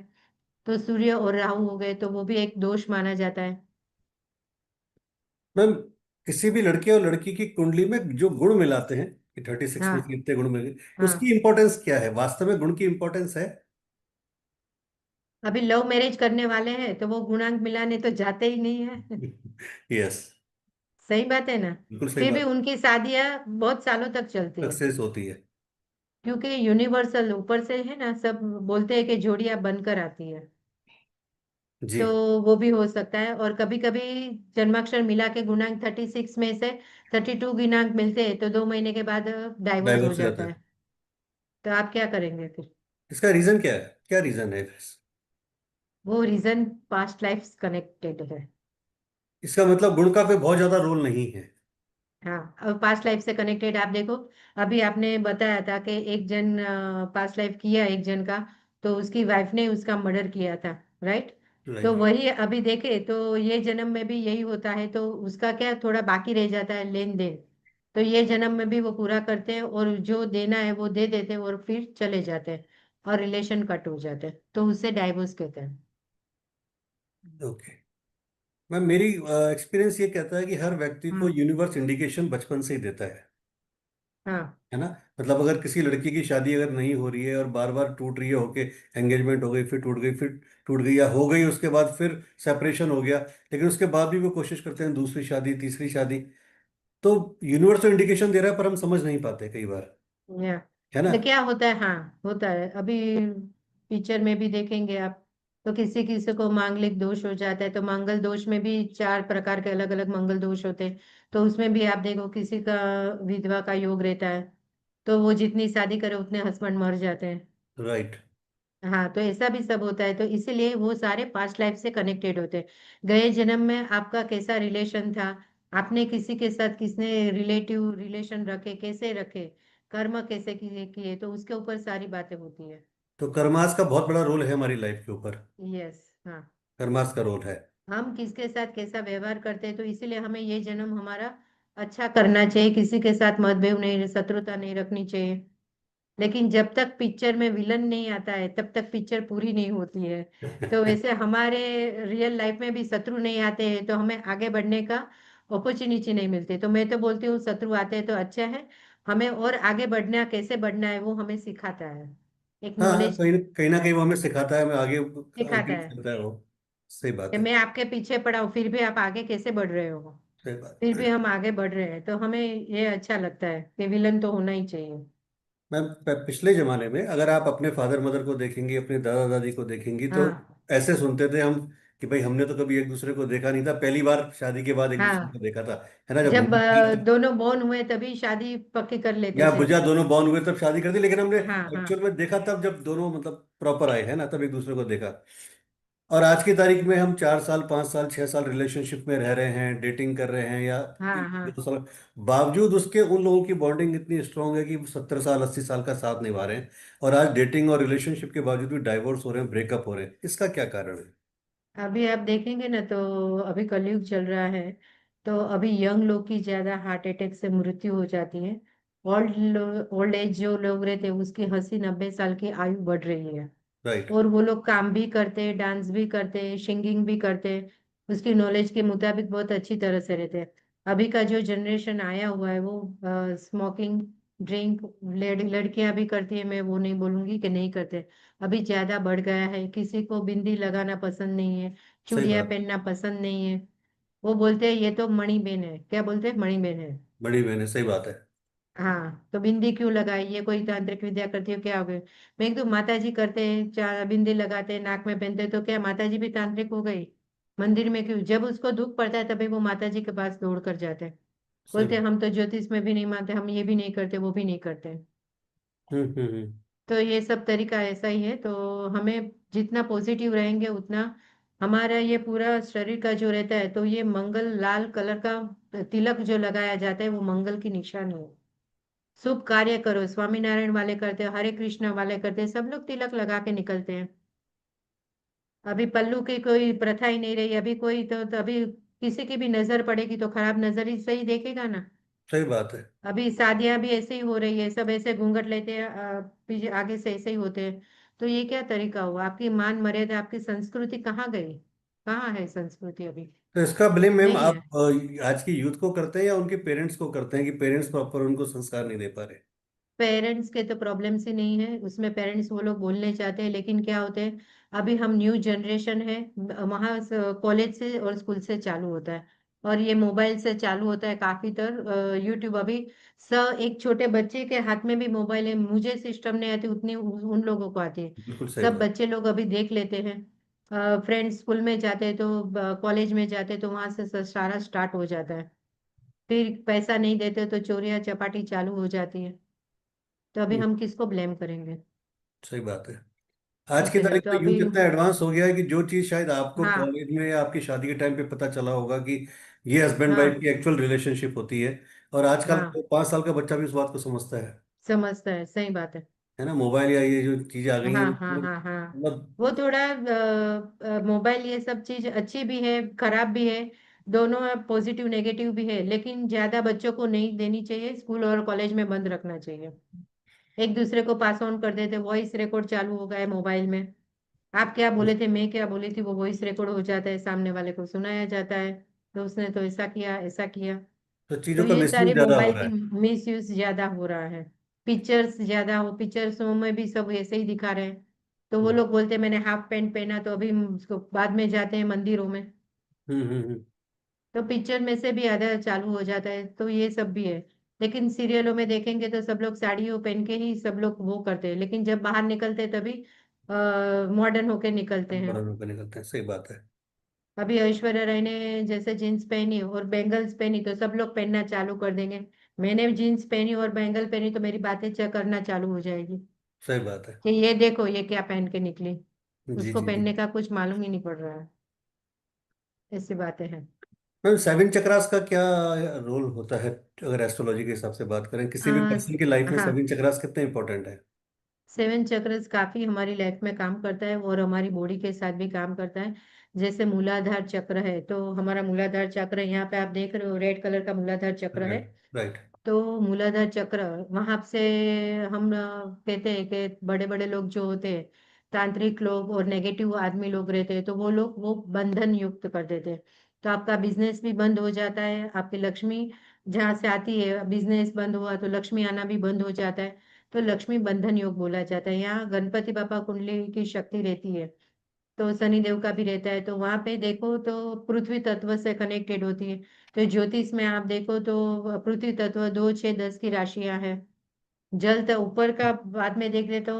तो सूर्य और राहु हो गए तो वो भी एक दोष माना जाता है। मैम, किसी भी लड़के और लड़की की कुंडली में जो गुण मिलाते हैं कि 36 में से हाँ। इतने गुण मिले, उसकी हाँ। इंपॉर्टेंस क्या है? वास्तव में गुण की इंपॉर्टेंस है? अभी लव मैरिज करने वाले हैं तो वो गुणांक मिलाने तो जाते ही नहीं है। यस। सही बात है ना। बिल्कुल सही फिर भी बात। उनकी शादियां बहुत सालों तक चलती है, सक्सेस होती है। क्योंकि यूनिवर्सल ऊपर से है ना, सब बोलते हैं कि जोड़ियां बनकर आती है। जी। तो वो भी हो सकता है। और कभी कभी जन्माक्षर मिला के गुणांक 36 में से 32 गुणांक मिलते हैं तो 2 महीने के बाद डाइवोर्स हो डाइवोर्स हो जाता जाता है। है। तो आप क्या करेंगे फिर? इसका रीजन क्या है? क्या रीजन है? वो रीजन पास्ट लाइफ कनेक्टेड है। इसका मतलब गुण का कोई बहुत ज्यादा रोल नहीं है। हाँ, अब पास्ट लाइफ से कनेक्टेड आप देखो, अभी आपने बताया था कि एक जन पास्ट लाइफ किया एक जन का, तो उसकी वाइफ ने उसका मर्डर किया था, राइट? तो राइट। वही अभी देखे तो ये जन्म में भी यही होता है, तो उसका क्या थोड़ा बाकी रह जाता है लेन देन, तो ये जन्म में भी वो पूरा करते हैं और जो देना है वो दे देते हैं और फिर चले जाते हैं और रिलेशन कट हो जाते हैं, तो उससे डाइवोर्स कहते हैं। ओके। मैम, मेरी एक्सपीरियंस ये कहता है कि हर व्यक्ति को हम्म। यूनिवर्स इंडिकेशन बचपन से ही देता हाँ। है ना। मतलब अगर किसी लड़की की शादी अगर नहीं हो रही है और बार बार टूट रही है, होके एंगेजमेंट हो गई, फिर टूट गई, फिर टूट गई, या हो गई उसके बाद फिर सेपरेशन हो गया, लेकिन उसके बाद भी वो कोशिश करते हैं दूसरी शादी, तीसरी शादी। तो यूनिवर्स तो इंडिकेशन दे रहा है पर हम समझ नहीं पाते कई बार, या है ना। क्या होता है, हाँ होता है। अभी पिक्चर में भी देखेंगे आप, तो किसी किसी को मांगलिक दोष हो जाता है, तो मंगल दोष में भी 4 प्रकार के अलग अलग मंगल दोष होते हैं। तो उसमें भी आप देखो किसी का विधवा का योग रहता है, तो वो जितनी शादी करे उतने हस्बैंड मर जाते हैं। राइट। हाँ, तो ऐसा भी सब होता है, तो इसीलिए वो सारे पास्ट लाइफ से कनेक्टेड होते हैं। गए जन्म में आपका कैसा रिलेशन था, आपने किसी के साथ किसने रिलेटिव रिलेशन रखे, कैसे रखे, कर्म कैसे किए किए, तो उसके ऊपर सारी बातें होती है। तो कर्मास का बहुत बड़ा रोल है हमारी लाइफ के ऊपर। यस। हाँ। कर्मास का रोल है। हम किसके साथ कैसा व्यवहार करते हैं, तो इसीलिए हमें ये जन्म हमारा अच्छा करना चाहिए, किसी के साथ मतभेद नहीं, शत्रुता नहीं रखनी चाहिए। लेकिन जब तक पिक्चर में विलन नहीं आता है तब तक पिक्चर पूरी नहीं होती है। तो वैसे हमारे रियल लाइफ में भी शत्रु नहीं आते हैं तो हमें आगे बढ़ने का अपॉर्चुनिटी नहीं मिलती। तो मैं तो बोलती हूँ शत्रु आते हैं तो अच्छा है, हमें और आगे बढ़ना, कैसे बढ़ना है वो हमें सिखाता है, एक हाँ हाँ, नॉलेज कहीं ना कहीं वो हमें सिखाता है, हमें आगे सिखाता गाइड है करता है वो। सही बात कि है। मैं आपके पीछे पड़ा हूँ फिर भी आप आगे कैसे बढ़ रहे हो। सही बात। फिर भी हम आगे बढ़ रहे हैं तो हमें ये अच्छा लगता है कि विलन तो होना ही चाहिए। मैम, पिछले जमाने में अगर आप अपने फादर मदर को देखेंगी, अपने दादा दादी को देखेंगी, तो हाँ। ऐसे सुनते थे हम कि भाई हमने तो कभी एक दूसरे को देखा नहीं था, पहली बार शादी के बाद एक दूसरे को हाँ, देखा था, है ना, जब जब होली थी। दोनों बॉर्न हुए तभी शादी पक्की कर लेते या थे। बुझा दोनों बॉर्न हुए तब शादी कर दी, लेकिन हमने हाँ हाँ एक्चुअल में देखा तब जब दोनों मतलब प्रॉपर आए, है ना, तब एक दूसरे को देखा। और आज की तारीख में हम 4 साल 5 साल 6 साल रिलेशनशिप में रह रहे हैं, डेटिंग कर रहे हैं, या हाँ हाँ। 2 साल, बावजूद उसके उन लोगों की बॉन्डिंग इतनी स्ट्रांग है कि 70 साल 80 साल का साथ निभा रहे हैं। और आज डेटिंग और रिलेशनशिप के बावजूद भी डाइवोर्स हो रहे हैं, ब्रेकअप हो रहे हैं, इसका क्या कारण है? अभी आप देखेंगे ना तो अभी कलयुग चल रहा है, तो अभी यंग लोग की ज्यादा हार्ट अटैक से मृत्यु हो जाती है। ओल्ड एज जो लोग रहते हैं उसकी 80 90 साल की आयु बढ़ रही है। राइट। और वो लोग काम भी करते हैं, डांस भी करते हैं, सिंगिंग भी करते हैं, उसकी नॉलेज के मुताबिक बहुत अच्छी तरह से रहते हैं। अभी का जो जनरेशन आया हुआ है वो स्मोकिंग, ड्रिंक, लड़कियां भी करती है, मैं वो नहीं बोलूंगी कि नहीं करते। अभी ज्यादा बढ़ गया है, किसी को बिंदी लगाना पसंद नहीं है, सही चूड़ियां बात। पहनना पसंद नहीं है। वो बोलते हैं ये तो मणि बेन है, क्या बोलते हैं, मणि बेन है। बड़ी बहन है, सही बात है। हाँ, तो बिंदी क्यों लगाई, ये कोई तांत्रिक विद्या करती हो क्या हो गई। मैं तो माता जी करते हैं, चार बिंदी लगाते हैं, नाक में पहनते हैं, तो क्या माता जी भी तांत्रिक हो गई। मंदिर में क्यों, जब उसको दुख पड़ता है तभी वो माता जी के पास दौड़ कर जाते हैं। सही बोलते बात। हैं, हम तो ज्योतिष में भी नहीं मानते, हम ये भी नहीं करते, वो भी नहीं करते। हम्म। तो ये सब तरीका ऐसा ही है, तो हमें जितना पॉजिटिव रहेंगे उतना हमारा ये पूरा शरीर का जो रहता है, तो ये मंगल लाल कलर का तिलक जो लगाया जाता है वो मंगल की निशानी है। शुभ कार्य करो, स्वामी नारायण वाले करते हैं, हरे कृष्णा वाले करते हैं, सब लोग तिलक लगा के निकलते हैं। अभी पल्लू की कोई प्रथा ही नहीं रही, अभी कोई तो अभी किसी की भी नजर पड़ेगी तो खराब नजर ही सही देखेगा ना। सही बात है। अभी शादियां भी ऐसे ही हो रही है, सब ऐसे घूंघट लेते हैं, पीछे आगे से ऐसे ही होते हैं। तो ये क्या तरीका हुआ, आपकी मान मर्यादा, आपकी संस्कृति कहाँ गई, कहाँ है संस्कृति अभी। तो इसका ब्लेम मैम नहीं आप है। आज की यूथ को करते हैं या उनके पेरेंट्स को करते हैं, कि पेरेंट्स प्रॉपर उनको संस्कार नहीं दे पा रहे? पेरेंट्स के तो प्रॉब्लम्स ही नहीं है उसमें, पेरेंट्स वो लोग बोलने चाहते हैं लेकिन क्या होते हैं, अभी हम न्यू जनरेशन है, वहाँ कॉलेज से और स्कूल से चालू होता है, और ये मोबाइल से चालू होता है काफी तर यूट्यूब अभी एक छोटे बच्चे के हाथ में भी मोबाइल है, मुझे सिस्टम नहीं आती उतनी उन लोगों को आती है। बिल्कुल सही सब बात। बच्चे लोग अभी देख लेते हैं। फ्रेंड्स स्कूल में जाते हैं तो कॉलेज में जाते हैं तो वहां से सारा स्टार्ट हो जाता है। फिर पैसा नहीं देते तो चोरियां चपाटी चालू हो जाती है। तो अभी हम्म, हम किसको ब्लेम करेंगे। सही बात है। आज की ठीक है ना, तारीख तो में यूथ अभी इतना एडवांस हो गया है कि जो चीज शायद आपको हाँ कॉलेज में या आपकी शादी के टाइम पे पता चला होगा कि ये हस्बैंड वाइफ हाँ की एक्चुअल रिलेशनशिप होती है, और आजकल हाँ, 5 साल का बच्चा भी उस बात को समझता समझता है, सही बात है। है ना, मोबाइल या ये जो चीजें आ गई हैं, हाँ हाँ मतलब हाँ हाँ। मतलब वो थोड़ा मोबाइल ये सब चीज अच्छी भी है खराब भी है, दोनों पॉजिटिव नेगेटिव भी है, लेकिन ज्यादा बच्चों को नहीं देनी चाहिए, स्कूल और कॉलेज में बंद रखना चाहिए। एक दूसरे को पास ऑन कर देते, वॉइस रिकॉर्ड चालू हो गया है मोबाइल में, आप क्या बोले थे, मैं क्या बोली थी, वो वॉइस रिकॉर्ड हो जाता है, सामने वाले को सुनाया जाता है, तो उसने तो ऐसा किया ऐसा किया। तो तो चीजों का ये मिसयूज सारे ज्यादा हो मोबाइल रहा की है। मिस यूज ज्यादा हो रहा है। पिक्चर्स ज्यादा हो, पिक्चर्स में भी सब ऐसे ही दिखा रहे हैं। तो वो हम्म लोग बोलते हैं मैंने हाफ पैंट पहना, तो अभी उसको बाद में जाते हैं मंदिरों में, हम्म। तो पिक्चर में से भी आधा चालू हो जाता है, तो ये सब भी है। लेकिन सीरियलों में देखेंगे तो सब लोग साड़ियों पहन के ही सब लोग वो करते हैं, लेकिन जब बाहर निकलते हैं तभी मॉडर्न होके निकलते हैं। बड़ों पे निकलते हैं, सही बात है। अभी ऐश्वर्या राय ने जैसे जीन्स पहनी और बैंगल्स पहनी तो सब लोग पहनना चालू कर देंगे। मैंने जीन्स पहनी और बैंगल पहनी तो मेरी बातें करना चालू हो जाएगी सही बात है। कि ये देखो ये क्या पहन के निकली। जी उसको जी जी। पहनने का कुछ मालूम ही नहीं पड़ रहा है। ऐसी बातें हैं। मैम, 7 चक्रास का क्या रोल होता है? अगर एस्ट्रोलॉजी के हिसाब से बात करें, किसी भी पर्सन की लाइफ में हाँ, 7 चक्रास कितने इंपॉर्टेंट है? सेवन चक्र काफी हमारी लाइफ में काम करता है और हमारी बॉडी के साथ भी काम करता है। जैसे मूलाधार चक्र है, तो हमारा मूलाधार चक्र यहाँ पे आप देख रहे हो, रेड कलर का मूलाधार चक्र है। Right right. तो मूलाधार चक्र वहां से हम कहते हैं कि बड़े बड़े लोग जो होते हैं, तांत्रिक लोग और नेगेटिव आदमी लोग रहते हैं, तो वो लोग वो बंधन युक्त कर देते हैं। तो आपका बिजनेस भी बंद हो जाता है, आपकी लक्ष्मी जहाँ से आती है, बिजनेस बंद हुआ तो लक्ष्मी आना भी बंद हो जाता है। तो लक्ष्मी बंधन योग बोला जाता है। यहाँ गणपति बापा कुंडली की शक्ति रहती है, तो शनि देव का भी रहता है, तो वहां पे देखो तो पृथ्वी तत्व से कनेक्टेड होती है। तो ज्योतिष में आप देखो तो पृथ्वी तत्व 2 6 10 की राशियां हैं। जल तो ऊपर का बाद में देख ले तो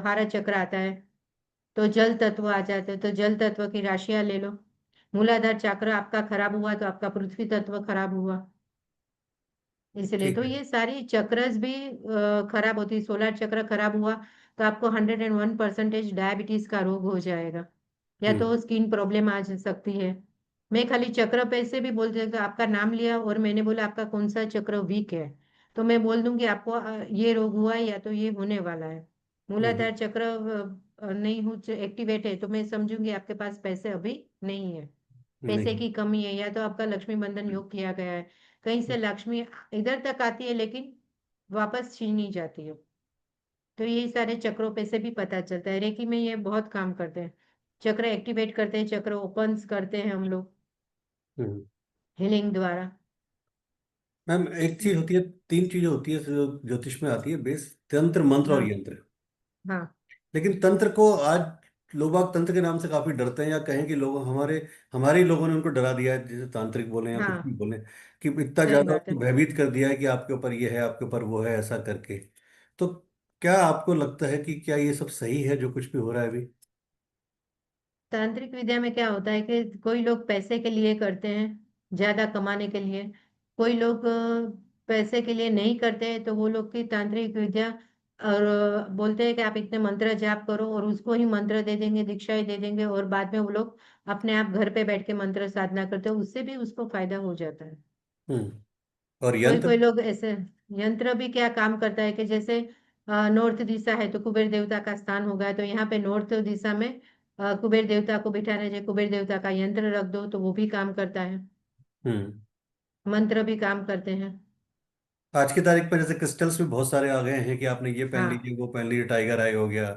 हारा चक्र आता है। तो जल तत्व आ जाते हैं, तो जल तत्व की राशियां ले लो। मूलाधार चक्र आपका खराब हुआ तो आपका पृथ्वी तत्व खराब हुआ, इसलिए ठीक तो है। ये सारी चक्रस भी खराब होती। सोलर चक्र खराब हुआ तो आपको 101% डायबिटीज का रोग हो जाएगा, या हम्म। तो स्किन प्रॉब्लम आ सकती है। मैं खाली चक्र पे से भी बोल देगा, आपका नाम लिया और मैंने बोला आपका कौन सा चक्र वीक है, तो मैं बोल दूंगी आपको ये रोग हुआ है या तो ये होने वाला है। हम्म। मूलाधार चक्र नहीं हो एक्टिवेट है तो मैं समझूंगी आपके पास पैसे अभी नहीं है, पैसे नहीं। की कमी है, या तो आपका लक्ष्मी बंधन योग किया गया है, कहीं से लक्ष्मी इधर तक आती है लेकिन वापस छीनी जाती है। तो ये सारे चक्रों पे से भी पता चलता है, रेकी में ये बहुत काम करते हैं, चक्र एक्टिवेट करते हैं, चक्र ओपन्स करते हैं हम लोग हम्म। हीलिंग द्वारा। मैम एक चीज होती है, तीन चीजें होती है जो ज्योतिष में आती है बेस: तंत्र, मंत्र और हाँ यंत्र। हाँ लेकिन तंत्र को आज लोग बाग तंत्र के नाम से काफी डरते हैं, या कहें कि लोग हमारे हमारे ही लोगों ने उनको डरा दिया है, जैसे तांत्रिक बोले या कुछ भी हाँ, बोले, कि इतना सही ज्यादा बात है। उसको भयभीत कर दिया है कि आपके ऊपर ये है, आपके ऊपर वो है, ऐसा करके। तो क्या आपको लगता है कि क्या ये सब सही है जो कुछ भी हो रहा है अभी? तांत्रिक विद्या में क्या होता है कि कोई लोग पैसे के लिए करते हैं, ज्यादा कमाने के लिए। कोई लोग पैसे के लिए नहीं करते हैं, तो वो लोग की तांत्रिक विद्या और बोलते हैं कि आप इतने मंत्र जाप करो, और उसको ही मंत्र दे देंगे, दीक्षा ही दे देंगे, और बाद में वो लोग अपने आप घर पे बैठ के मंत्र साधना करते हैं, उससे भी उसको फायदा हो जाता है। हम्म। और कोई यंत्र? कोई लोग ऐसे यंत्र भी क्या काम करता है कि जैसे नॉर्थ दिशा है तो कुबेर देवता का स्थान होगा, तो यहाँ पे नॉर्थ दिशा में कुबेर देवता को बिठाने चाहिए, कुबेर देवता का यंत्र रख दो तो वो भी काम करता है। हम्म। मंत्र भी काम करते हैं। आज की तारीख पर जैसे क्रिस्टल्स भी बहुत सारे आ गए हैं कि आपने ये पहन हाँ, लीजिए, वो पहन लीजिए, टाइगर आई हो गया,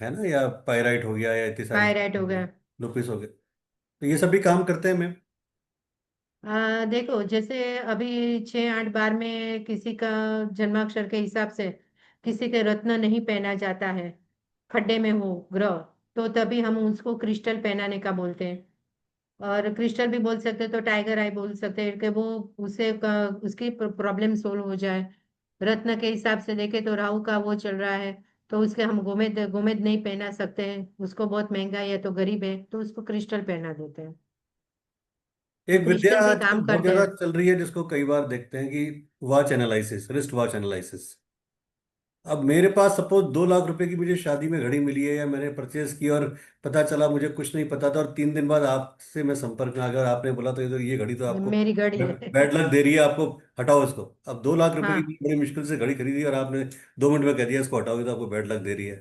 है ना, या पायराइट हो गया, या इतनी सारी पायराइट हो गया। लुपिस हो गए। तो ये सब भी काम करते हैं मैम? देखो जैसे अभी 6 8 बार में किसी का जन्माक्षर के हिसाब से किसी के रत्न नहीं पहना जाता है, खड्डे में हो ग्रह, तो तभी हम उसको क्रिस्टल पहनाने का बोलते हैं। और क्रिस्टल भी बोल सकते हैं, तो टाइगर आई बोल सकते हैं कि वो उसे उसकी प्रॉब्लम सोल्व हो जाए। रत्न के हिसाब से देखे तो राहु का वो चल रहा है, तो उसके हम गोमेद गोमेद नहीं पहना सकते हैं, उसको बहुत महंगा है या तो गरीब है, तो उसको क्रिस्टल पहना देते हैं। तो एक विद्या क्रिस्टल भी आजकल काम बहुत करते ज्यादा हैं। चल रही है जिसको कई बार देखते हैं कि watch analysis, wrist watch analysis. अब मेरे पास सपोज 2 लाख रुपए की मुझे शादी में घड़ी मिली है, या मैंने परचेज की, और पता चला मुझे कुछ नहीं पता था, और 3 दिन बाद आपसे मैं संपर्क में आ गया और आपने बोला तो ये घड़ी तो ये आपको मेरी घड़ी है। बैड लक दे रही है, आपको हटाओ इसको। अब 2 लाख रुपए की हाँ, मैंने बड़ी मुश्किल से घड़ी खरीदी और आपने 2 मिनट में कह दिया इसको हटाओगे तो आपको बैड लक दे रही है।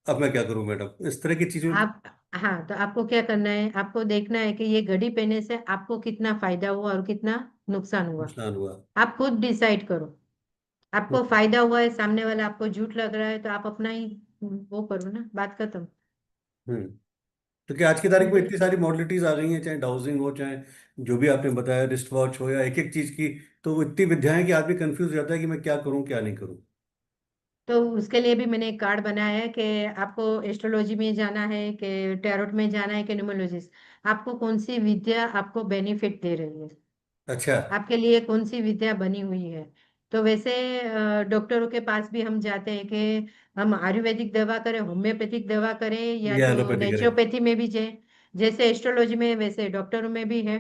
अब मैं क्या करूं मैडम, इस तरह की चीजें। आप, हाँ तो आपको क्या करना है, आपको देखना है कि ये घड़ी पहनने से आपको कितना फायदा हुआ और कितना नुकसान हुआ। नुकसान हुआ। आप खुद डिसाइड करो। आपको हम्म। फायदा हुआ है, सामने वाला आपको झूठ लग रहा है, तो आप अपना ही वो करो ना, बात खत्म। हम्म। क्योंकि आज की तारीख में क्योंकि इतनी सारी मॉडलिटीज आ गई हैं, चाहे डाउजिंग हो, चाहे जो भी आपने बताया, रिस्ट वॉच हो, या एक एक चीज की, तो वो इतनी विद्याएं कि आदमी कंफ्यूज हो जाता है कि मैं क्या करूं क्या नहीं करूं। तो उसके लिए भी मैंने एक कार्ड बनाया है कि आपको एस्ट्रोलॉजी में जाना है कि टैरोट में जाना है कि न्यूमरोलॉजिस्ट, आपको कौन सी विद्या आपको बेनिफिट दे रही है, अच्छा। आपके लिए कौन सी विद्या बनी हुई है। तो वैसे डॉक्टरों के पास भी हम जाते हैं कि हम आयुर्वेदिक दवा करें, होम्योपैथिक दवा करें, या ये तो एलोपैथी करें? नेचुरोपैथी में भी जाए। जैसे एस्ट्रोलॉजी में वैसे डॉक्टरों में भी है,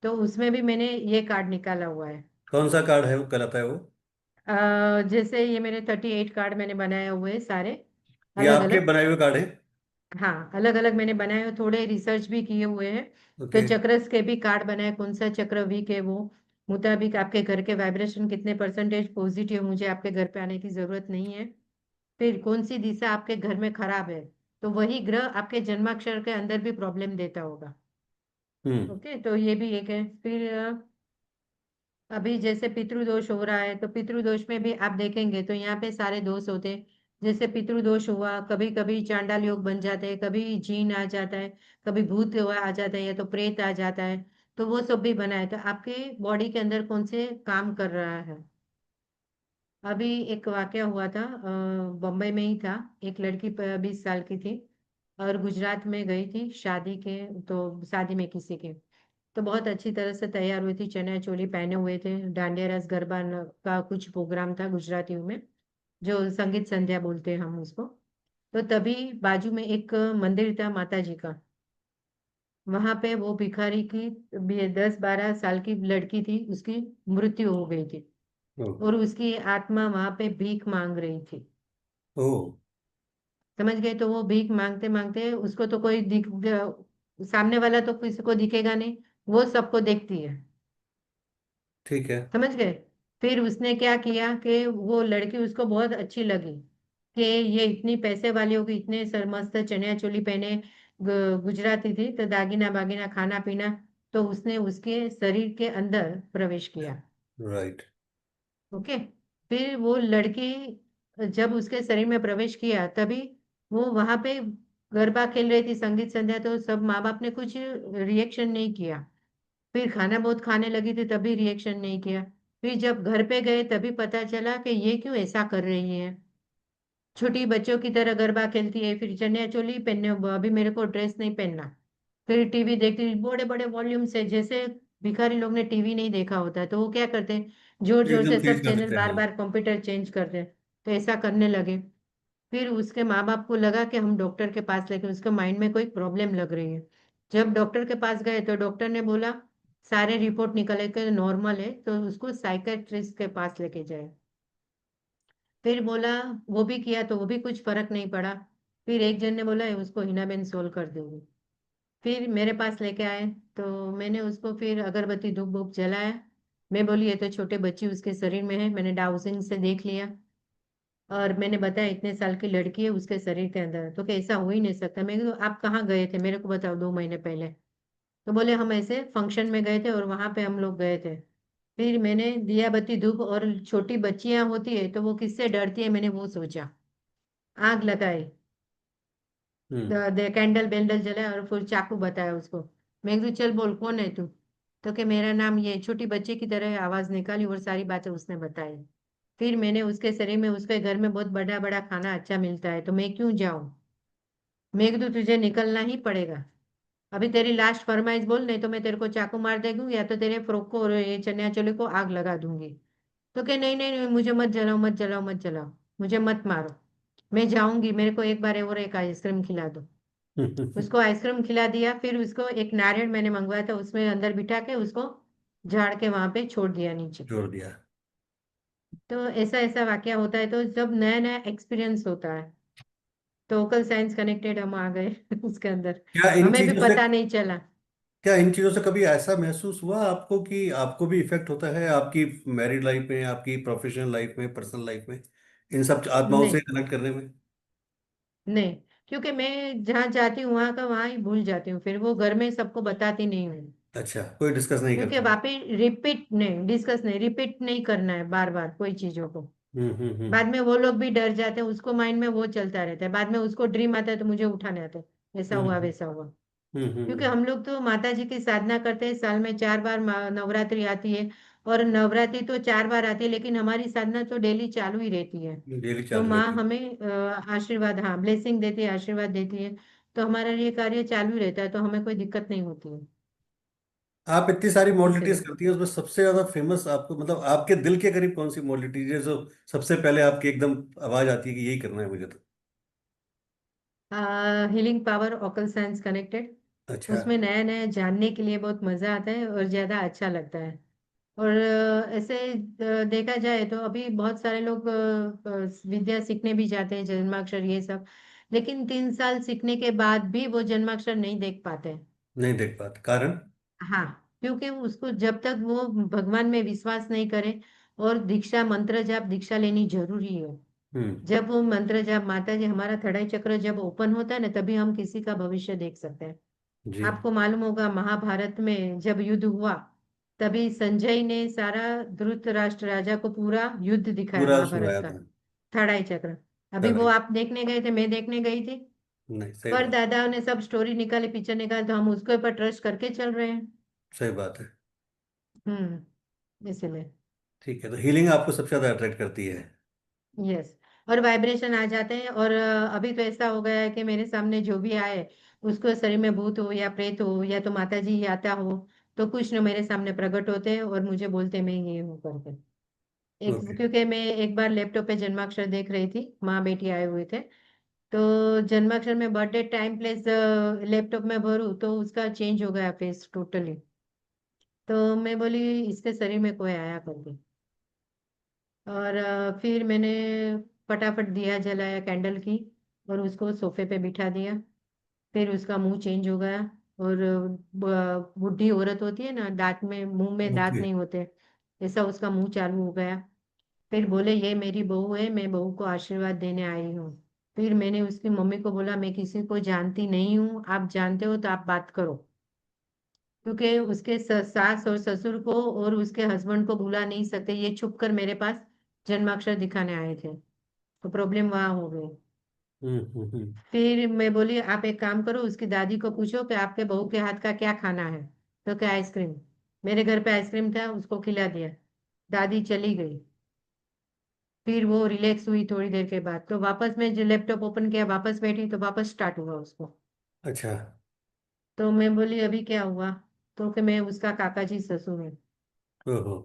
तो उसमें भी मैंने ये कार्ड निकाला हुआ है। कौन सा कार्ड है वो, कहलाता है वो? जैसे ये मेरे 38 कार्ड मैंने बनाए हुए हैं सारे, ये अलग आपके अलग। बनाए हुए कार्ड है? हाँ, अलग अलग मैंने बनाए हुए, थोड़े रिसर्च भी किए हुए हैं। तो ओके। चक्रस के भी कार्ड बनाए, कौन सा चक्र वीक है वो मुताबिक आपके घर के वाइब्रेशन कितने परसेंटेज पॉजिटिव, मुझे आपके घर पे आने की जरूरत नहीं है। फिर कौन सी दिशा आपके घर में खराब है, तो वही ग्रह आपके जन्माक्षर के अंदर भी प्रॉब्लम देता होगा। हम्म। ओके, तो ये भी एक है। फिर अभी जैसे पितृदोष हो रहा है, तो पितृदोष में भी आप देखेंगे तो यहाँ पे सारे दोष होते हैं। जैसे पितृदोष हुआ, कभी कभी चांडाल योग बन जाते हैं, कभी जीन आ जाता है, कभी भूत हुआ आ जाता है, या तो प्रेत आ जाता है। तो वो सब भी बना है, तो आपके बॉडी के अंदर कौन से काम कर रहा है। अभी एक वाकया हुआ था, बम्बई में ही था। एक लड़की 20 साल की थी, और गुजरात में गई थी शादी के, तो शादी में किसी के, तो बहुत अच्छी तरह से तैयार हुई थी, चनिया चोली पहने हुए थे, डांडिया रास गरबा का कुछ प्रोग्राम था गुजरातियों में, जो संगीत संध्या बोलते हैं हम उसको। तो तभी बाजू में एक मंदिर था माता जी का। वहां पे वो भिखारी की 10-12 साल की लड़की थी, उसकी मृत्यु हो गई थी। ओ। और उसकी आत्मा वहां पे भीख मांग रही थी। ओ। समझ गए? तो वो भीख मांगते मांगते, उसको तो कोई सामने वाला तो किसी को दिखेगा नहीं, वो सबको देखती है। ठीक है। समझ गए? फिर उसने क्या किया कि वो लड़की उसको बहुत अच्छी लगी, कि ये इतनी पैसे वाली होगी, इतने मस्त चनिया चोली पहने, गुजराती थी तो दागिना बागिना खाना पीना। तो उसने उसके शरीर के अंदर प्रवेश किया। राइट। ओके। फिर वो लड़की जब उसके शरीर में प्रवेश किया, तभी वो वहां पे गरबा खेल रही थी, संगीत संध्या, तो सब माँ बाप ने कुछ रिएक्शन नहीं किया। फिर खाना बहुत खाने लगी थी, तभी रिएक्शन नहीं किया। फिर जब घर पे गए तभी पता चला कि ये क्यों ऐसा कर रही है, छोटी बच्चों की तरह गरबा खेलती है, फिर चनिया चोली पहनने, अभी मेरे को ड्रेस नहीं पहनना। फिर टीवी देखती, बड़े बड़े वॉल्यूम से, जैसे भिखारी लोग ने टीवी नहीं देखा होता है, तो वो क्या करते हैं, जोर जोर एकदम से तेज सब कर चैनल देते हैं, बार हाँ। बार कंप्यूटर चेंज करते हैं। तो ऐसा करने लगे। फिर उसके माँ बाप को लगा कि हम डॉक्टर के पास लेके, उसके माइंड में कोई प्रॉब्लम लग रही है। जब डॉक्टर के पास गए तो डॉक्टर ने बोला, सारे रिपोर्ट निकले के नॉर्मल है, तो उसको साइकेट्रिस्ट के पास लेके जाए। फिर बोला, वो भी किया तो वो भी कुछ फर्क नहीं पड़ा। फिर एक जन ने बोला, उसको हिनाबेन सोल्व कर दूंगी। फिर मेरे पास लेके आए, तो मैंने उसको फिर अगरबत्ती धूप धूप जलाया। मैं बोली, ये तो छोटे बच्ची उसके शरीर में है, मैंने डाउजिंग से देख लिया। और मैंने बताया, इतने साल की लड़की है उसके शरीर के अंदर, तो क्या ऐसा हो ही नहीं सकता। मैं कहा, आप कहाँ गए थे, मेरे को बताओ, 2 महीने पहले। तो बोले, हम ऐसे फंक्शन में गए थे और वहां पे हम लोग गए थे। फिर मैंने दिया बत्ती धूप, और छोटी बच्चियां होती है तो वो किससे डरती है, मैंने वो सोचा। आग लगाई, हम्म। दे कैंडल बेंडल जलाया, और फिर चाकू बताया उसको। मैं कहा, चल बोल, कौन है तू? तो कि मेरा नाम ये, छोटी बच्चे की तरह आवाज निकाली और सारी बातें उसने बताई। फिर मैंने उसके शरीर में, उसके घर में बहुत बड़ा बड़ा खाना अच्छा मिलता है, तो मैं क्यों जाऊं? मैं कहा, तो तुझे निकलना ही पड़ेगा। अभी तेरी लास्ट फरमाइश बोल, नहीं तो मैं तेरे को चाकू मार देगी, या तो तेरे फ्रॉक को और ये चनिया चोली को आग लगा दूंगी। तो कहे, नहीं नहीं नहीं, मुझे मत जलाओ, मत जलाओ, मत जलाओ, मुझे मत मारो। मैं जाऊंगी, मेरे को एक बार और एक आइसक्रीम खिला दो। उसको आइसक्रीम खिला दिया। फिर उसको एक नारियल मैंने मंगवाया था, उसमें अंदर बिठा के उसको झाड़ के वहां पे छोड़ दिया नीचे। जोड़ दिया। तो ऐसा ऐसा वाकया होता है, तो जब नया नया एक्सपीरियंस होता है, तो ओकल साइंस कनेक्टेड हम आ गए उसके अंदर। क्या इन हमें भी चीजों से पता नहीं चला। क्या इन चीजों से कभी ऐसा महसूस हुआ आपको कि आपको भी इफेक्ट होता है आपकी मैरिड लाइफ में, आपकी प्रोफेशनल लाइफ में, पर्सनल लाइफ में, इन सब आत्माओं से नहीं कनेक्ट करने में? नहीं, क्योंकि मैं जहाँ जाती हूँ वहां का वहां ही भूल जाती हूँ, फिर वो घर में सबको बताती नहीं हूँ। अच्छा, कोई डिस्कस नहीं क्योंकि करता। वापिस रिपीट नहीं, डिस्कस नहीं, रिपीट नहीं करना है बार बार कोई चीजों को। बाद हम्म। में वो लोग भी डर जाते हैं, उसको माइंड में वो चलता रहता है, बाद में उसको ड्रीम आता है तो मुझे उठाने आता है, ऐसा हुआ हम्म वैसा हुआ। क्योंकि हम्म। हम लोग तो माता जी की साधना करते हैं, साल में 4 बार नवरात्रि आती है। और नवरात्रि तो 4 बार आती है, लेकिन हमारी साधना तो डेली चालू ही रहती है। डेली तो चालू माँ रहती है। हमें आशीर्वाद, हाँ, ब्लेसिंग देती है, आशीर्वाद देती है। तो हमारा ये कार्य चालू ही रहता है, तो हमें कोई दिक्कत नहीं होती है। आप इतनी सारी मॉडलिटीज इसलिए करती है, उसमें सबसे ज्यादा फेमस आपको, मतलब आपके दिल के करीब कौन सी मॉडलिटी है जो सबसे पहले आपकी एकदम आवाज आती है कि यही करना है मुझे तो? Healing power occult science connected, अच्छा। उसमें नया नया जानने के लिए बहुत मजा आता है और ज्यादा अच्छा लगता है। और ऐसे देखा जाए तो अभी बहुत सारे लोग विद्या सीखने भी जाते हैं, जन्माक्षर ये सब। लेकिन 3 साल सीखने के बाद भी वो जन्माक्षर नहीं देख पाते। नहीं देख पाते, कारण? हाँ, क्योंकि उसको जब तक वो भगवान में विश्वास नहीं करे। और दीक्षा, मंत्र जाप दीक्षा लेनी जरूरी है। हम्म। जब वो मंत्र जाप, माता जी, हमारा थड़ाई चक्र जब ओपन होता है ना, तभी हम किसी का भविष्य देख सकते हैं। जी। आपको मालूम होगा, महाभारत में जब युद्ध हुआ, तभी संजय ने सारा धृतराष्ट्र राजा को पूरा युद्ध दिखाया पूरा महाभारत सुनाया का। था। थड़ाई चक्र। अभी वो लड़ाई। आप देखने गए थे, मैं देखने गई थी। नहीं, सही पर बात। दादाओं ने सब स्टोरी निकाली, पिक्चर निकाली, तो हम उसके ऊपर ट्रस्ट करके चल रहे हैं। सही बात है। इसलिए। ठीक है, तो हीलिंग आपको सबसे ज्यादा अट्रैक्ट करती है? यस। और वाइब्रेशन आ जाते हैं, और अभी तो ऐसा हो गया है कि मेरे सामने जो भी आए, उसको शरीर में भूत हो या प्रेत हो या तो माता जी ही आता हो, तो कुछ न मेरे सामने प्रकट होते हैं और मुझे बोलते मैं ये हूँ करके। एक, ओके। क्योंकि मैं एक बार लैपटॉप पे जन्माक्षर देख रही थी, माँ बेटी आए हुए थे। तो जन्माक्षर में बर्थडे टाइम प्लेस लैपटॉप में भरूँ तो उसका चेंज हो गया फेस टोटली। तो मैं बोली इसके शरीर में कोई आया करके। और फिर मैंने फटाफट दिया जलाया कैंडल की, और उसको सोफे पे बिठा दिया। फिर उसका मुंह चेंज हो गया। और बुढ़ी औरत होती है ना, दांत में, मुंह में दांत ओके। नहीं होते, ऐसा उसका मुंह चालू हो गया। फिर बोले ये मेरी बहू है, मैं बहू को आशीर्वाद देने आई हूँ। फिर मैंने उसकी मम्मी को बोला मैं किसी को जानती नहीं हूँ, आप जानते हो तो आप बात करो। क्योंकि उसके सास और ससुर को और उसके हस्बैंड को बुला नहीं सकते, ये छुप कर मेरे पास जन्माक्षर दिखाने आए थे, तो प्रॉब्लम वहां हो गई। हम्म। फिर मैं बोली आप एक काम करो, उसकी दादी को पूछो कि आपके बहू के हाथ का क्या खाना है। तो क्या, आइसक्रीम। मेरे घर पे आइसक्रीम था, उसको खिला दिया। दादी चली गई। फिर वो रिलैक्स हुई थोड़ी देर के बाद, तो वापस मैं जो लैपटॉप ओपन किया, वापस बैठी, तो वापस स्टार्ट हुआ उसको। अच्छा। तो मैं बोली अभी क्या हुआ। तो कि मैं उसका काका जी ससुर हूँ। ओहो।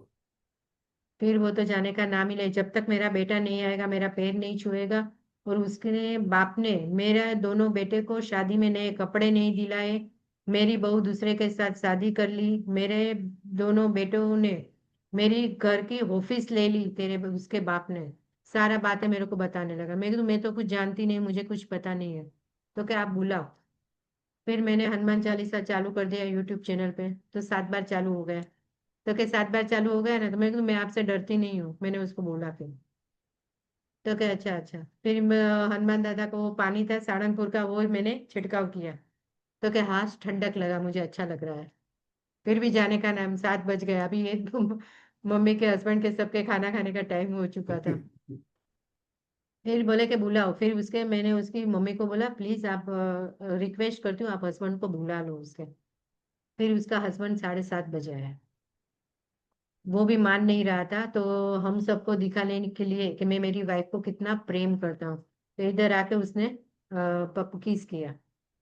फिर वो तो जाने का नाम ही नहीं, जब तक मेरा बेटा नहीं आएगा मेरा पैर नहीं छुएगा। और उसके बाप ने मेरा दोनों बेटे को शादी में नए कपड़े नहीं दिलाए। मेरी बहू दूसरे के साथ शादी कर ली। मेरे दोनों बेटों ने मेरी घर की ऑफिस ले ली, तेरे उसके बाप ने। सारा बातें मेरे को बताने लगा। मैं तो कुछ जानती नहीं, मुझे कुछ पता नहीं है। तो क्या, आप बुलाओ। फिर मैंने हनुमान चालीसा चालू कर दिया यूट्यूब चैनल पे, तो 7 बार चालू हो गया। तो क्या, 7 बार चालू हो गया ना, तो मैं आपसे डरती नहीं हूँ, मैंने उसको बोला फिर। तो क्या, अच्छा अच्छा। फिर हनुमान दादा को वो पानी था साड़ंगपुर का, वो मैंने छिड़काव किया। तो क्या, हाँ ठंडक लगा, मुझे अच्छा लग रहा है। फिर भी जाने का नाम, 7 बज गया अभी, एक मम्मी के हस्बैंड के सबके खाना खाने का टाइम हो चुका था। फिर बोले कि बुलाओ। फिर उसके मैंने उसकी मम्मी को बोला प्लीज आप, रिक्वेस्ट करती हूँ आप हस्बैंड को बुला लो उसके। फिर उसका हस्बैंड 7:30 बजे आया। वो भी मान नहीं रहा था, तो हम सबको दिखाने के लिए कि मैं मेरी वाइफ को कितना प्रेम करता हूँ, तो इधर आके उसने पप्पू किस किया।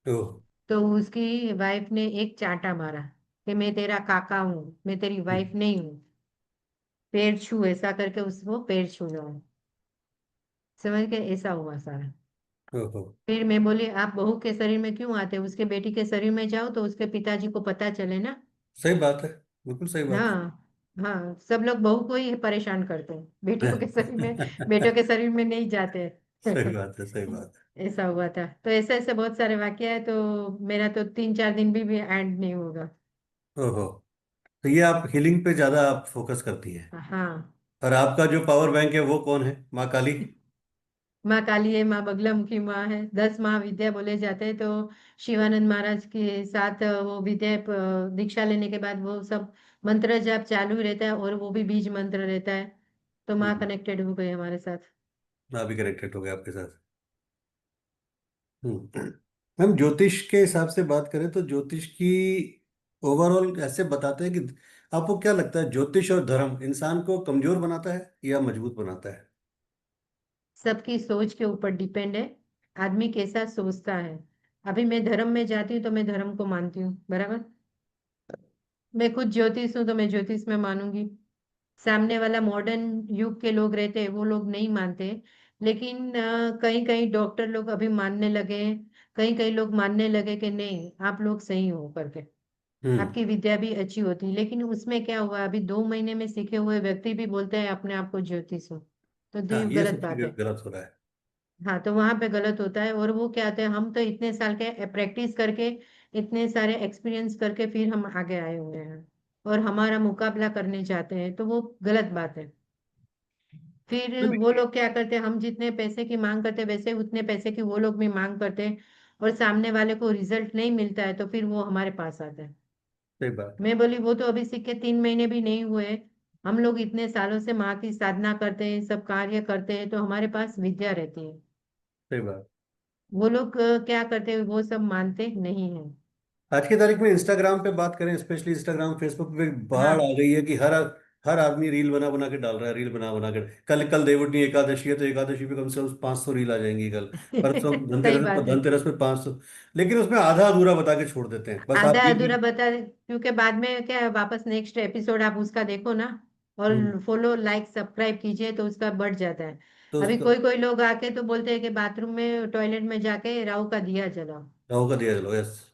ओह। तो उसकी वाइफ ने एक चांटा मारा कि मैं तेरा काका हूँ, मैं तेरी वाइफ नहीं हूँ। पैर छू, ऐसा करके उसको पैर छू जाओ। समझ के, ऐसा हुआ सारा। ओहो। फिर मैं बोली आप बहू के शरीर में क्यों आते, उसके बेटी के शरीर में जाओ तो उसके पिताजी को पता चले ना। सही बात है। बिल्कुल सही बात हाँ। हाँ, सब लोग बहू को ही परेशान करते हैं, है। बेटियों के शरीर में, बेटों के शरीर में नहीं जाते। सही बात है, सही बात ऐसा हुआ था। तो ऐसे ऐसे बहुत सारे वाक्य है, तो मेरा तो 3-4 दिन भी एंड नहीं होगा। है। ओहो। तो ये आप हीलिंग पे ज्यादा आप फोकस करती हैं। हाँ। और आपका जो पावर बैंक है वो कौन है, माँ काली? माँ काली है, माँ बगलामुखी माँ है, 10 महाविद्या बोले जाते हैं। तो शिवानंद महाराज के साथ वो विद्या दीक्षा लेने के बाद वो सब मंत्र जाप चालू रहता है, और वो भी बीज मंत्र रहता है। तो माँ हम्म। कनेक्टेड हो गई हमारे साथ। मैं भी कनेक्टेड हो गया आपके साथ। हम्म। मैम, ज्योतिष के हिसाब से बात करें तो ज्योतिष की ओवरऑल ऐसे बताते हैं कि आपको क्या लगता है, ज्योतिष और धर्म इंसान को कमजोर बनाता है या मजबूत बनाता है? सबकी सोच के ऊपर डिपेंड है, आदमी कैसा सोचता है। अभी मैं धर्म में जाती हूँ तो मैं धर्म को मानती हूँ, बराबर। मैं खुद ज्योतिष हूँ तो मैं ज्योतिष में मानूंगी। सामने वाला मॉडर्न युग के लोग रहते हैं, वो लोग नहीं मानते। लेकिन कहीं कहीं डॉक्टर लोग अभी मानने लगे हैं। कहीं कहीं लोग मानने लगे कि नहीं आप लोग सही हो करके। हम्म। आपकी विद्या भी अच्छी होती है, लेकिन उसमें क्या हुआ, अभी 2 महीने में सीखे हुए व्यक्ति भी बोलते हैं अपने आप को ज्योतिष हो, तो हाँ, ये ये गलत सब बात चीजें है। गलत हो रहा है। हाँ, तो वहां पे गलत होता है। और वो क्या होता है, हम तो इतने साल के प्रैक्टिस करके, इतने सारे एक्सपीरियंस करके फिर हम आगे आए हुए हैं, और हमारा मुकाबला करने जाते हैं, तो वो गलत बात है। फिर वो लोग क्या करते हैं, हम जितने पैसे की मांग करते हैं वैसे उतने पैसे की वो लोग भी मांग करते हैं, और सामने वाले को रिजल्ट नहीं मिलता है, तो फिर वो हमारे पास आता है। सही बात। मैं बोली वो तो अभी सीख के 3 महीने भी नहीं हुए हैं। हम लोग इतने सालों से माँ की साधना करते हैं, सब कार्य करते हैं, तो हमारे पास विद्या रहती है। सही बात। वो लोग क्या करते हैं, वो सब मानते नहीं है। आज की तारीख में इंस्टाग्राम पे बात करें, स्पेशली इंस्टाग्राम फेसबुक पे बाढ़ आ हाँ। गई है कि हर हर आदमी रील बना बना के डाल रहा है, रील बना बना के। कल कल देवउठनी एकादशी है तो एकादशी पे कम से कम 500 रील आ जाएंगी कल। परसों सही धनतेरस पर, बात है। धनतेरस पे 500। लेकिन उसमें आधा अधूरा बता के छोड़ देते हैं, बस आधा आप ये अधूरा बता क्योंकि बाद में क्या है, वापस नेक्स्ट एपिसोड आप उसका देखो ना, हम्म। और फॉलो लाइक सब्सक्राइब कीजिए तो उसका बढ़ जाता है। तो अभी उसको कोई कोई लोग आके तो बोलते हैं कि बाथरूम में टॉयलेट में जाके राहु का दिया जलाओ। राहु का दिया जलो, यस।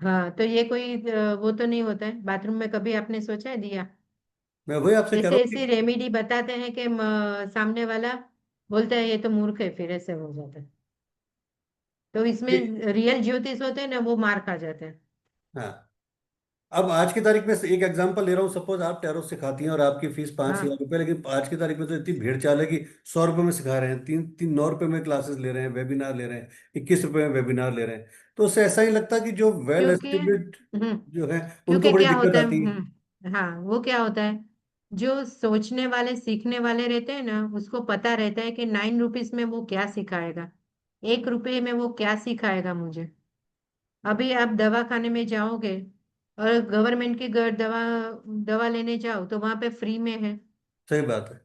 हाँ, तो ये कोई वो तो नहीं होता है बाथरूम में, कभी आपने सोचा है दिया? मैं वही आपसे कह रहा ऐसे हूँ ऐसी कि रेमेडी बताते हैं कि सामने वाला बोलता है ये तो मूर्ख है, फिर ऐसे हो जाता है। तो ये- इसमें रियल ज्योतिष होते हैं ना, वो मार खा जाते हैं। हाँ, अब आज की तारीख में से एक एग्जांपल ले रहा हूँ। सपोज आप टैरो सिखाती हैं और आपकी फीस 5,000 रुपये, लेकिन आज की तारीख में तो इतनी भीड़ चाल है कि 100 रुपये में सिखा रहे हैं, तीन तीन 9 रुपये में क्लासेस ले रहे हैं, वेबिनार ले रहे हैं, 21 रुपये में वेबिनार ले रहे हैं। तो उससे ऐसा ही लगता है कि जो वेल क्योंकि एस्टेब्लिश्ड जो है उनको क्योंकि बड़ी क्या दिक्कत होता है, आती है। हाँ, वो क्या होता है, जो सोचने वाले सीखने वाले रहते हैं ना, उसको पता रहता है कि 9 रुपीज में वो क्या सिखाएगा, 1 रुपए में वो क्या सिखाएगा मुझे। अभी आप दवा खाने में जाओगे और गवर्नमेंट की दवा दवा लेने जाओ तो वहां पे फ्री में है। सही बात है।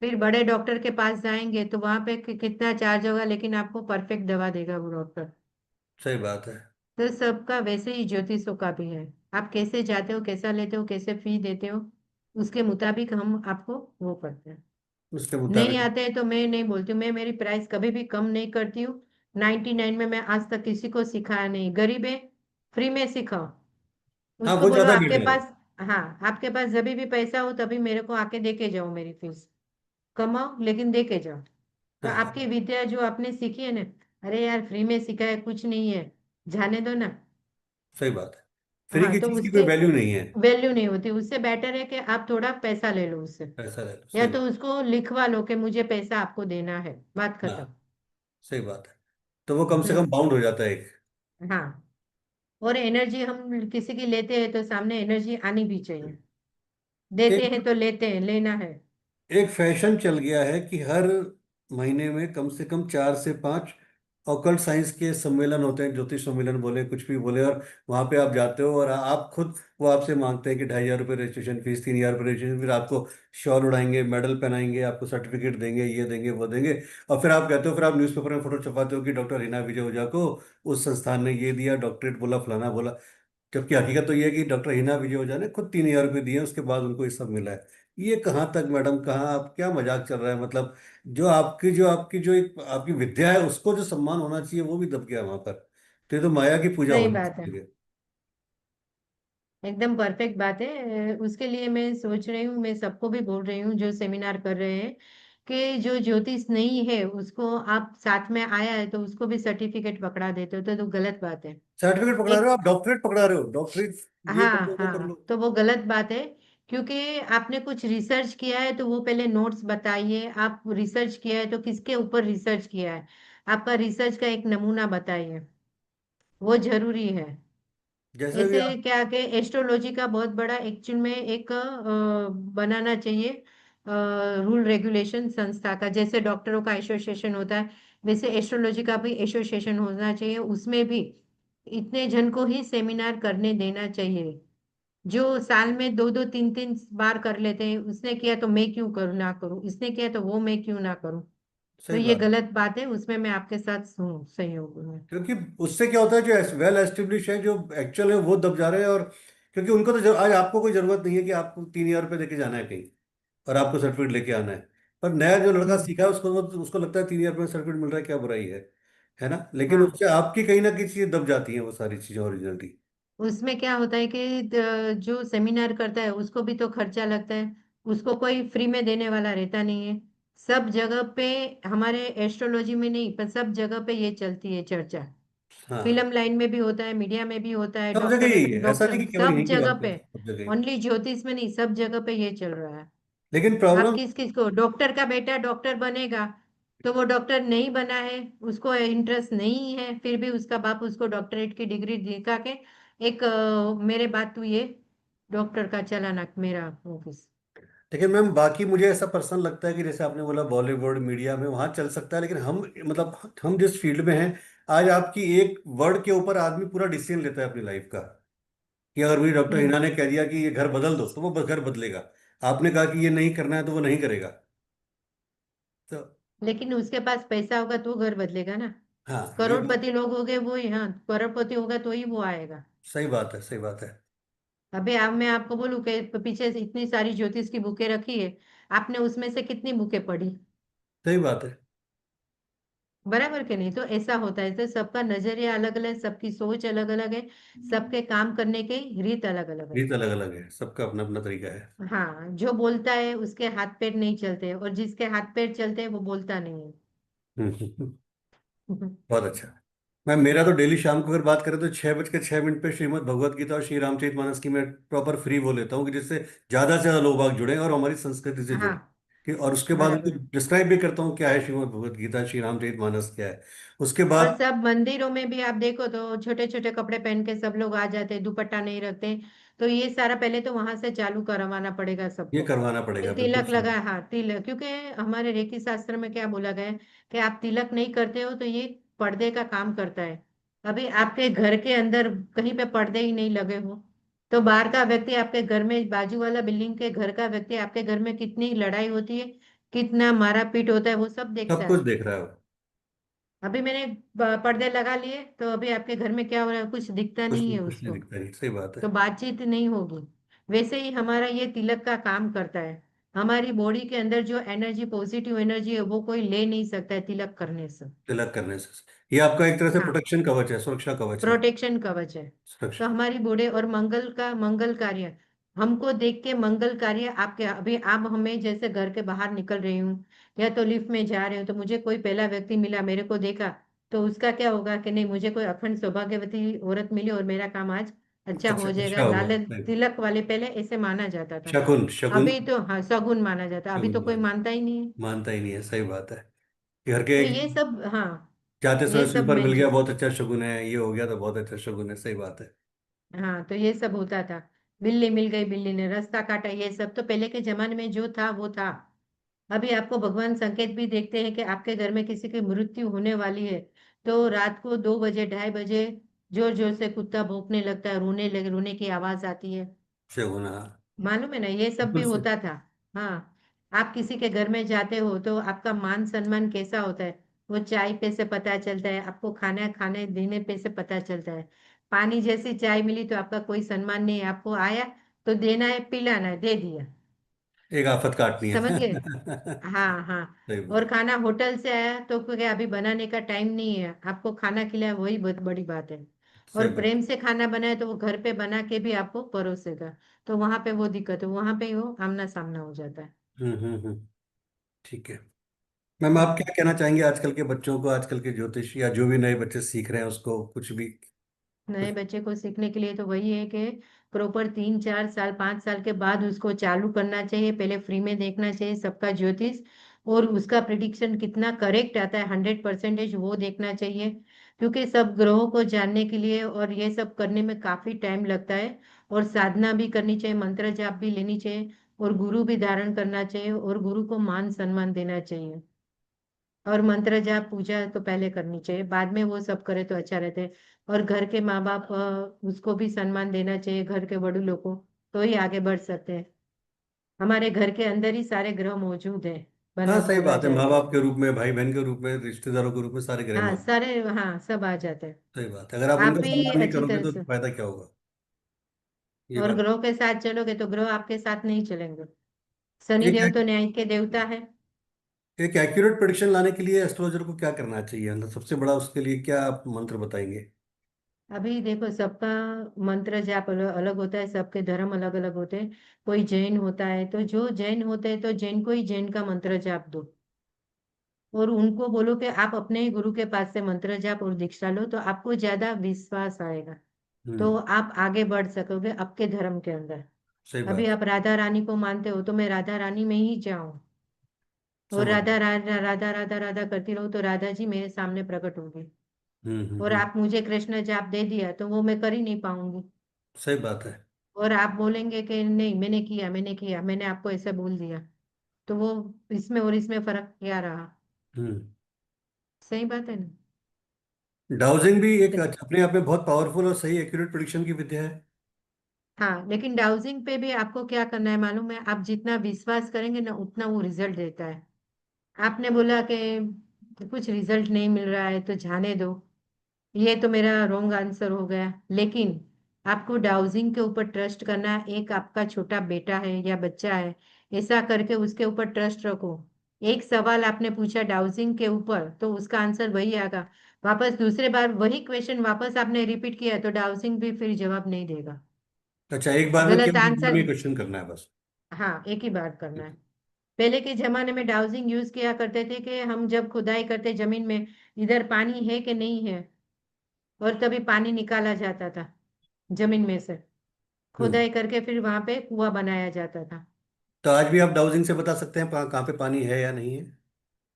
फिर बड़े डॉक्टर के पास जाएंगे तो वहां पे कितना चार्ज होगा, लेकिन आपको परफेक्ट दवा देगा वो डॉक्टर। सही बात है। तो सबका वैसे ही ज्योतिषों का भी है। आप कैसे जाते हो, कैसा लेते हो, कैसे फी देते हो, उसके मुताबिक हम आपको वो करते हैं। उसके नहीं मुताबिक। आते हैं तो मैं नहीं बोलती हूँ, मैं मेरी प्राइस कभी भी कम नहीं करती हूँ। 99 में मैं आज तक किसी को सिखाया नहीं। गरीब है, फ्री में सिखाओ। हाँ, उसको वो बोलो ज्यादा आपके बेटर है। पास, हाँ, आपके पास जब भी पैसा हो तभी मेरे को आके दे के जाओ मेरी फीस। कमाओ लेकिन दे के जाओ। तो हाँ, आपकी विद्या जो आपने सीखी है ना, अरे यार फ्री में सीखा है, कुछ नहीं है, जाने दो ना। सही बात है। फ्री हाँ, की तो चीज की कोई उससे वैल्यू नहीं है। वैल्यू नहीं होती। उससे बेटर है कि आप थोड़ा पैसा ले लो उससे, पैसा ले लो, या सही तो बात। उसको लिखवा लो कि मुझे पैसा आपको देना है, बात खत्म। हाँ, सही बात है। तो वो कम से कम बाउंड हो जाता है एक। हाँ, और एनर्जी हम किसी की लेते हैं तो सामने एनर्जी आनी भी चाहिए। देते एक हैं तो लेते हैं, लेना है। एक फैशन चल गया है कि हर महीने में कम से कम 4 से 5 ऑकल्ट साइंस के सम्मेलन होते हैं, ज्योतिष सम्मेलन बोले कुछ भी बोले, और वहां पे आप जाते हो और आप खुद, वो आपसे मांगते हैं कि 2,500 रुपये रजिस्ट्रेशन फीस, 3,000 रुपये रजिस्ट्रेशन, फिर आपको शॉल उड़ाएंगे, मेडल पहनाएंगे, आपको सर्टिफिकेट देंगे, ये देंगे वो देंगे। और फिर आप कहते हो, फिर आप न्यूज़पेपर में फोटो छपाते हो कि डॉक्टर हिना विजय ओझा को उस संस्थान ने ये दिया, डॉक्टरेट बोला, फलाना बोला। जबकि हकीकत तो ये है कि डॉक्टर हिना विजय ओझा ने खुद 3,000 रुपये दिए, उसके बाद उनको ये सब मिला है। ये कहाँ तक मैडम, कहाँ आप, क्या मजाक चल रहा है मतलब। जो एक आपकी विद्या है उसको जो सम्मान होना चाहिए वो भी दब गया वहां पर। तो ये तो माया की पूजा हो सही रही बात है, है। एकदम परफेक्ट बात है। उसके लिए मैं सोच रही हूँ, मैं सबको भी बोल रही हूँ जो सेमिनार कर रहे हैं, कि जो ज्योतिष नहीं है उसको आप साथ में आया है तो उसको भी सर्टिफिकेट पकड़ा देते हो तो गलत बात है। सर्टिफिकेट पकड़ा रहे हो, एक, आप डॉक्टरेट पकड़ा रहे हो, डॉक्टरेट ये कर हाँ लो वो कर हाँ, लो। तो वो गलत बात है। क्योंकि आपने कुछ रिसर्च किया है तो वो पहले नोट्स बताइए, आप रिसर्च किया है तो किसके ऊपर रिसर्च किया है, आपका रिसर्च का एक नमूना बताइए, वो जरूरी है। जैसे भी ऐसे आप। क्या कि एस्ट्रोलॉजी का बहुत बड़ा एक्चुअल में एक बनाना चाहिए रूल रेगुलेशन संस्था का, जैसे डॉक्टरों का एसोसिएशन होता है वैसे एस्ट्रोलॉजी का भी एसोसिएशन होना चाहिए। उसमें भी इतने जन को ही सेमिनार करने देना चाहिए। जो साल में दो दो तीन तीन बार कर लेते हैं, उसने किया तो मैं क्यों करूँ ना करूँ, इसने किया तो वो मैं क्यों ना करूँ। तो सही ये बात। गलत बात है, उसमें मैं आपके साथ हूँ, सहयोग में। क्योंकि उससे क्या होता है, जो वेल एस्टेब्लिश है, जो एक्चुअल है, वो दब जा रहे हैं। और क्योंकि उनको तो आज आपको कोई जरूरत नहीं है कि आपको 3,000 रुपये देके जाना है कहीं और आपको सर्टिफिकेट लेके आना है। पर नया जो लड़का हम्म। सीखा है उसको लगता है 3,000 रुपये में सर्टिफिकेट मिल रहा है, क्या बुराई है ना। लेकिन हाँ, उससे आपकी कहीं ना कहीं चीजें दब जाती हैं, वो सारी चीजें ओरिजिनलिटी। उसमें क्या होता है कि जो सेमिनार करता है उसको भी तो खर्चा लगता है, उसको कोई फ्री में देने वाला रहता नहीं है। सब जगह पे, हमारे एस्ट्रोलॉजी में नहीं पर सब जगह पे ये चलती है चर्चा। हाँ, फिल्म लाइन में भी होता है, मीडिया में भी होता है, सब जगह डॉक्टर यही है, ऐसा नहीं डॉक्टर कि केवल सब यहीं की जगह बात है, पे। सब जगह। ओनली ज्योतिष में नहीं, सब जगह पे ये चल रहा है। लेकिन आप प्रॉब्लम। किस किस को, डॉक्टर का बेटा डॉक्टर बनेगा तो वो डॉक्टर नहीं बना है, उसको इंटरेस्ट नहीं है, फिर भी उसका बाप उसको डॉक्टरेट की डिग्री दिखा के एक मेरे बात तू ये डॉक्टर का चलाना मेरा ऑफिस। लेकिन मैम बाकी मुझे ऐसा पर्सनल लगता है कि जैसे आपने बोला बॉलीवुड मीडिया में वहां चल सकता है, लेकिन हम, मतलब हम जिस फील्ड में हैं, आज आपकी एक वर्ड के ऊपर आदमी पूरा डिसीजन लेता है अपनी लाइफ का। कि अगर मुझे डॉक्टर हम्म। हिना ने कह दिया कि ये घर बदल दो तो वो घर बदलेगा। आपने कहा कि ये नहीं करना है तो वो नहीं करेगा। तो लेकिन उसके पास पैसा होगा तो घर बदलेगा ना। हाँ, ये तो करोड़पति लोग हो गए वो ही, हाँ, करोड़पति होगा तो ही वो आएगा। सही बात है, सही बात है। अबे अब मैं आपको बोलूं कि पीछे से इतनी सारी ज्योतिष की बुकें रखी है, आपने उसमें से कितनी बुकें पढ़ी? सही बात है। बराबर के नहीं? तो ऐसा होता है, तो सबका नजरिया अलग अलग, सबकी सोच अलग अलग है, सबके काम करने के रीत अलग अलग है। रीत अलग अलग है, सबका अपना अपना तरीका है। हाँ, जो बोलता है उसके हाथ पैर नहीं चलते, और जिसके हाथ पैर चलते हैं वो बोलता नहीं है। बहुत अच्छा। मैम, मेरा तो डेली शाम को अगर बात करें तो 6:06 पे श्रीमद् भगवत गीता और श्री रामचरितमानस की मैं प्रॉपर फ्री वो लेता हूँ, कि जिससे ज्यादा से ज्यादा लोग बाग जुड़े और हमारी संस्कृति से जुड़े। हाँ, कि और उसके बाद उनको बराबर। डिस्क्राइब भी करता हूँ क्या है श्रीमद् भगवत गीता, श्री रामचरितमानस क्या है। उसके और बाद सब मंदिरों में भी आप देखो तो छोटे छोटे कपड़े पहन के सब लोग आ जाते हैं, दुपट्टा नहीं रखते। तो ये सारा पहले तो वहां से चालू करवाना पड़ेगा ये सबको, करवाना कि पड़ेगा, बिल्कुल तिलक सही। लगा। हाँ, तिलक, क्योंकि हमारे रेकी शास्त्र में क्या बोला गया है कि आप तिलक नहीं करते हो तो ये पर्दे का काम करता है। अभी आपके घर के अंदर कहीं पे पर्दे ही नहीं लगे हो, तो बाहर का व्यक्ति आपके घर में, बाजू वाला बिल्डिंग के घर का व्यक्ति आपके घर में कितनी लड़ाई होती है, कितना मारा पीट होता है, वो सब देखता सब कुछ है। देख रहा है वो। अभी मैंने पर्दे लगा लिए तो अभी आपके घर में क्या हो रहा है कुछ दिखता नहीं है कुछ नहीं उसको, दिखता, नहीं, सही बात है। तो बातचीत नहीं होगी। वैसे ही हमारा ये तिलक का काम करता है। हमारी बॉडी के अंदर जो एनर्जी, पॉजिटिव एनर्जी है, वो कोई ले नहीं सकता है तिलक करने से। तिलक करने से ये आपका एक तरह से हाँ, प्रोटेक्शन कवच है, सुरक्षा कवच है। प्रोटेक्शन कवच है। तो सुरक्षा। हमारी बूढ़े और मंगल का मंगल कार्य, हमको देख के मंगल कार्य आपके, अभी आप हमें जैसे घर के बाहर निकल रही हूँ या तो लिफ्ट में जा रहे हो, तो मुझे कोई पहला व्यक्ति मिला, मेरे को देखा, तो उसका क्या होगा कि नहीं, मुझे कोई अखंड सौभाग्यवती औरत मिली और मेरा काम आज अच्छा अच्छा, हो अच्छा जाएगा। होगा, लाल सही। तिलक वाले पहले ऐसे माना जाता था। शकुन, शकुन। अभी तो हाँ, शगुन माना जाता है, अभी शकुन तो कोई मानता ही नहीं है। मानता ही नहीं है, सही बात है। घर के तो ये सब, हाँ, जाते ये समय सब स्लीपर मिल मेन गया, चीज। बहुत अच्छा शगुन है, ये हो गया तो बहुत अच्छा शगुन है, सही बात है। हाँ, तो ये सब होता था। बिल्ली मिल गई, बिल्ली ने रास्ता काटा, ये सब तो पहले के जमाने में जो था वो था। अभी आपको भगवान संकेत भी देखते हैं कि आपके घर में किसी की मृत्यु होने वाली है, तो रात को 2 बजे, 2:30 बजे जोर जोर से कुत्ता भौंकने लगता है, रोने लगे, रोने की आवाज आती है। शगुन, हाँ। मालूम है ना, ये सब भी बिल्कुल से। होता था। हाँ, आप किसी के घर में जाते हो तो आपका मान सम्मान कैसा होता है, वो चाय पे से पता चलता है, आपको खाना खाने देने पे से पता चलता है। पानी जैसी चाय मिली तो आपका कोई सम्मान नहीं है, आपको आया तो देना है, पिलाना है, दे दिया। एक आफत काटनी है। समझ गए? हाँ हाँ। सही और बात। खाना होटल से आया तो क्या, अभी बनाने का टाइम नहीं है, आपको खाना खिलाया, वही बहुत बड़ी बात है। सही और बात। प्रेम से खाना बनाए तो वो घर पे बना के भी आपको परोसेगा, तो वहां पे वो दिक्कत है, वहां पे वो आमना सामना हो जाता है। ठीक है। मैम, आप हम्म। क्या कहना चाहेंगे आजकल के बच्चों को, आजकल के ज्योतिष या जो भी नए बच्चे सीख रहे हैं उसको कुछ भी? नए कुछ। बच्चे को सीखने के लिए तो वही है कि प्रॉपर 3 4 साल 5 साल के बाद उसको चालू करना चाहिए, पहले फ्री में देखना चाहिए सबका ज्योतिष, और उसका प्रिडिक्शन कितना करेक्ट आता है, 100% वो देखना चाहिए। क्योंकि सब ग्रहों को जानने के लिए और ये सब करने में काफी टाइम लगता है, और साधना भी करनी चाहिए, मंत्र जाप भी लेनी चाहिए, और गुरु भी धारण करना चाहिए, और गुरु को मान सम्मान देना चाहिए। और मंत्र जाप पूजा तो पहले करनी चाहिए, बाद में वो सब करे तो अच्छा रहता है। और घर के माँ बाप, उसको भी सम्मान देना चाहिए, घर के बड़ों को, तो ही आगे बढ़ सकते हैं। हमारे घर के अंदर ही सारे ग्रह मौजूद है, हाँ, बना सही बोला बात है, जाए माँ तो। बाप के रूप में, भाई बहन के रूप में, रिश्तेदारों के रूप में सारे ग्रह हाँ, मौजूद। सारे, हाँ, सब आ जाते हैं। सही बात है, अगर आप आप उनका भी सम्मान नहीं अच्छी करोगे तरह तो से, फायदा क्या होगा? ये और बात। ग्रहों के साथ चलोगे तो ग्रह आपके साथ नहीं चलेंगे। शनि एक देव तो न्याय के देवता है। एक एक्यूरेट प्रेडिक्शन लाने के लिए एस्ट्रोलॉजर को क्या करना चाहिए, मतलब सबसे बड़ा उसके लिए क्या आप मंत्र बताएंगे? अभी देखो, सबका मंत्र जाप अलग अलग होता है, सबके धर्म अलग अलग होते हैं। कोई जैन होता है तो जो जैन होते हैं तो जैन को ही जैन का मंत्र जाप दो, और उनको बोलो कि आप अपने ही गुरु के पास से मंत्र जाप और दीक्षा लो, तो आपको ज्यादा विश्वास आएगा, तो हम्म। आप आगे बढ़ सकोगे आपके धर्म के अंदर। सही अभी बात। आप राधा रानी को मानते हो तो मैं राधा रानी में ही जाऊं, और समझ। राधा राधा राधा करती रहूं तो राधा जी मेरे सामने प्रकट होगी। और हम्म। आप मुझे कृष्ण जाप दे दिया तो वो मैं कर ही नहीं पाऊंगी। सही बात है। और आप बोलेंगे कि नहीं, मैंने किया, मैंने किया, मैंने आपको ऐसा बोल दिया, तो वो इसमें और इसमें फर्क क्या रहा? हम्म। सही बात है ना? डाउजिंग भी एक तो अपने आप में बहुत पावरफुल और सही एक्यूरेट प्रिडिक्शन की विद्या है। हाँ, लेकिन डाउजिंग पे भी आपको क्या करना है मालूम है, आप जितना विश्वास करेंगे ना उतना वो रिजल्ट देता है। आपने बोला कि कुछ रिजल्ट नहीं मिल रहा है तो जाने दो, ये तो मेरा रॉन्ग आंसर हो गया, लेकिन आपको डाउजिंग के ऊपर ट्रस्ट करना है। एक आपका छोटा बेटा है या बच्चा है, ऐसा करके उसके ऊपर ट्रस्ट रखो, एक सवाल आपने पूछा डाउजिंग के ऊपर तो उसका आंसर वही आएगा। वापस दूसरे बार वही क्वेश्चन वापस आपने रिपीट किया तो डाउजिंग भी फिर जवाब नहीं देगा। अच्छा, एक बार में गलत केवल एक बार आंसर। में क्वेश्चन करना है बस? हाँ, एक ही बार करना है। पहले के जमाने में डाउजिंग यूज किया करते थे कि हम जब खुदाई करते जमीन में, इधर पानी है कि नहीं है, और तभी पानी निकाला जाता था जमीन में से। हम्म। खुदाई करके फिर वहां पे कुआं बनाया जाता था। तो आज भी आप डाउजिंग से बता सकते हैं कहाँ पे पानी है या नहीं है?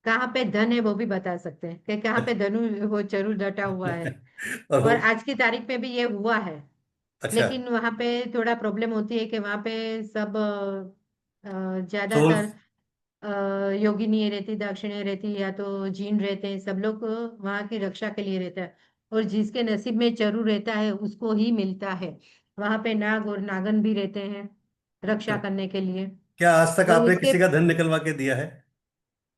कहाँ पे धन है वो भी बता सकते हैं कि कहाँ पे धनु वो जरूर डटा हुआ है। और और आज की तारीख में भी ये हुआ है। अच्छा, लेकिन वहां पे थोड़ा प्रॉब्लम होती है कि वहां पे सब सोर्स। ज्यादातर योगिनी रहती, दक्षिणी रहती, या तो जीन रहते हैं, सब लोग वहां की रक्षा के लिए रहता है। और जिसके नसीब में चरु रहता है उसको ही मिलता है। वहां पे नाग और नागन भी रहते हैं रक्षा करने के लिए। क्या आज तक और आपने उसके, किसी का धन निकलवा के दिया है?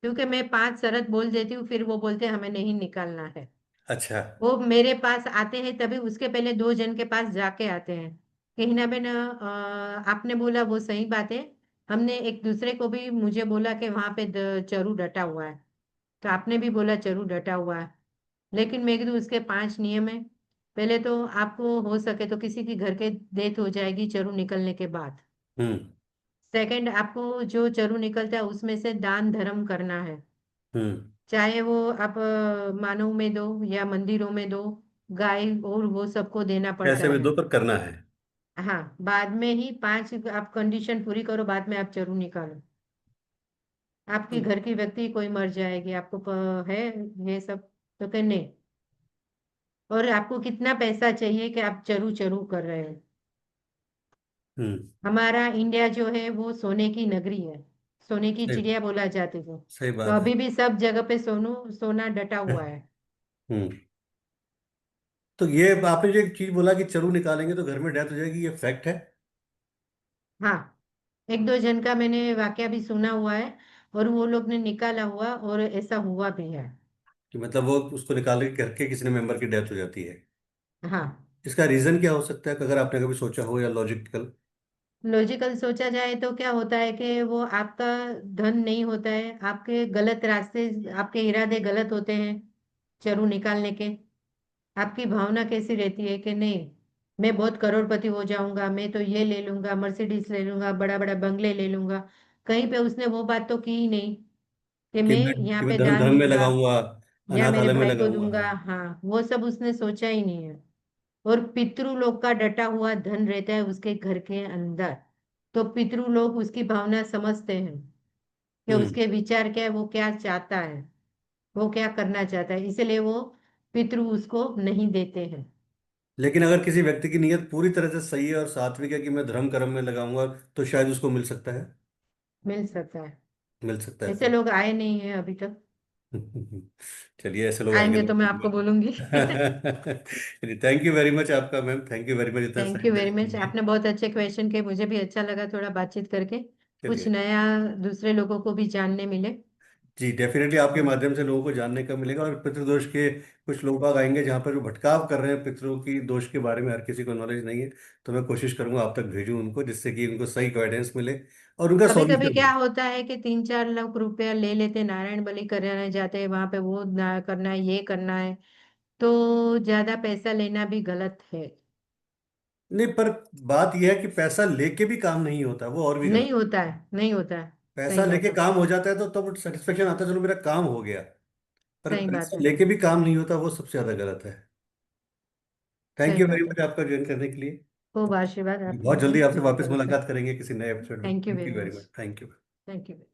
क्योंकि मैं 5 शरत बोल देती हूँ फिर वो बोलते हैं हमें नहीं निकालना है। अच्छा। वो मेरे पास आते हैं तभी उसके पहले 2 जन के पास जाके आते हैं कि हिना बेन, आपने बोला वो सही बात है। हमने एक दूसरे को भी मुझे बोला कि वहां पे चरु डटा हुआ है, तो आपने भी बोला चरु डटा हुआ है। लेकिन मैं कही उसके 5 नियम है। पहले तो आपको हो सके तो किसी की घर के डेथ हो जाएगी चरु निकलने के बाद। हम्म। सेकंड, आपको जो चरु निकलता है उसमें से दान धर्म करना है। हम्म। चाहे वो आप मानव में दो या मंदिरों में दो, गाय और वो सबको देना पड़ता पैसे में है। दो पर करना है। हाँ, बाद में ही 5 आप कंडीशन पूरी करो, बाद में आप चरु निकालो। आपकी तो घर की व्यक्ति कोई मर जाएगी, आपको है ये सब, तो कहने नहीं। और आपको कितना पैसा चाहिए कि आप चरु चरु कर रहे हो। हम्म। हमारा इंडिया जो है वो सोने की नगरी है, सोने की सही। चिड़िया बोला जाती है। सही तो बात है। अभी भी सब जगह पे सोना डटा हुआ है। हम्म। तो ये आपने जो एक चीज बोला कि चरु निकालेंगे तो घर में डेथ हो जाएगी, ये फैक्ट है? हाँ, 1-2 जन का मैंने वाकया भी सुना हुआ है, और वो लोग ने निकाला हुआ और ऐसा हुआ भी है। कि मतलब वो उसको निकाल के करके किसी ने मेंबर की डेथ हो जाती है? हाँ। इसका रीजन क्या हो सकता है, अगर आपने कभी सोचा हो, या लॉजिकल? लॉजिकल सोचा जाए तो क्या होता है कि वो आपका धन नहीं होता है, आपके गलत रास्ते, आपके इरादे गलत होते हैं चरु निकालने के। आपकी भावना कैसी रहती है कि नहीं, मैं बहुत करोड़पति हो जाऊंगा, मैं तो ये ले लूंगा, मर्सिडीज ले लूंगा, बड़ा बड़ा बंगले ले लूंगा। कहीं पे उसने वो बात तो की ही नहीं कि कि मैं मैं यहाँ कि मैं पे धन दान धन में दूंगा लगाऊंगा, या मेरे अनाथालय में भाई को लगाऊंगा। दूंगा। हाँ, वो सब उसने सोचा ही नहीं है। और पितृलोक का डटा हुआ धन रहता है उसके घर के अंदर। तो पितृलोक उसकी भावना समझते हैं कि हम्म। उसके विचार क्या है, वो क्या चाहता है, वो क्या करना चाहता है, इसलिए वो पितृ उसको नहीं देते हैं। लेकिन अगर किसी व्यक्ति की नीयत पूरी तरह से सही है और सात्विक है कि मैं धर्म कर्म में लगाऊंगा, तो शायद उसको मिल सकता है। मिल सकता है। मिल सकता है ऐसे फिर। लोग आए नहीं हैं अभी तक। चलिए, ऐसे लोग आएंगे आएंगे तो तो मैं आपको बोलूंगी। चलिए, थैंक यू वेरी मच आपका, ma'am, thank you very much इतना थैंक समय यू वेरी देने के मच, लिए। आपने बहुत अच्छे क्वेश्चन किए, मुझे भी अच्छा लगा थोड़ा बातचीत करके। कुछ चलिए। नया दूसरे लोगों को भी जानने मिले। जी, डेफिनेटली आपके हाँ, माध्यम से लोगों को जानने का मिलेगा, और पितृदोष के कुछ लोग बाग आएंगे जहाँ पर वो भटकाव कर रहे हैं पितरों की दोष के बारे में, हर किसी को नॉलेज नहीं है। तो मैं कोशिश करूंगा आप तक भेजूं उनको, जिससे कि उनको सही गाइडेंस मिले और उनका कभी कभी सॉल्यूशन क्या मिले। होता है कि 3-4 लाख रुपया ले लेते, नारायण बलि कराने जाते हैं वहां पे, वो ना करना है, ये करना है। तो ज्यादा पैसा लेना भी गलत है। नहीं, पर बात यह है कि पैसा लेके भी काम नहीं होता, वो और भी गलत। नहीं होता है, नहीं होता है। पैसा सही लेके बात है। काम हो जाता है तो तब सेटिस्फेक्शन आता है, चलो मेरा काम हो गया। पर सही बात पैसा है। लेके भी काम नहीं होता, वो सबसे ज्यादा गलत है। थैंक सही यू वेरी बात है। मच आपका ज्वाइन करने के लिए। खूब आशीर्वाद आपकी बहुत भी जल्दी आपसे मेरी वापस तरफ से। मुलाकात करेंगे किसी नए एपिसोड में। Thank you thank very you very much. Much, thank you. Thank you.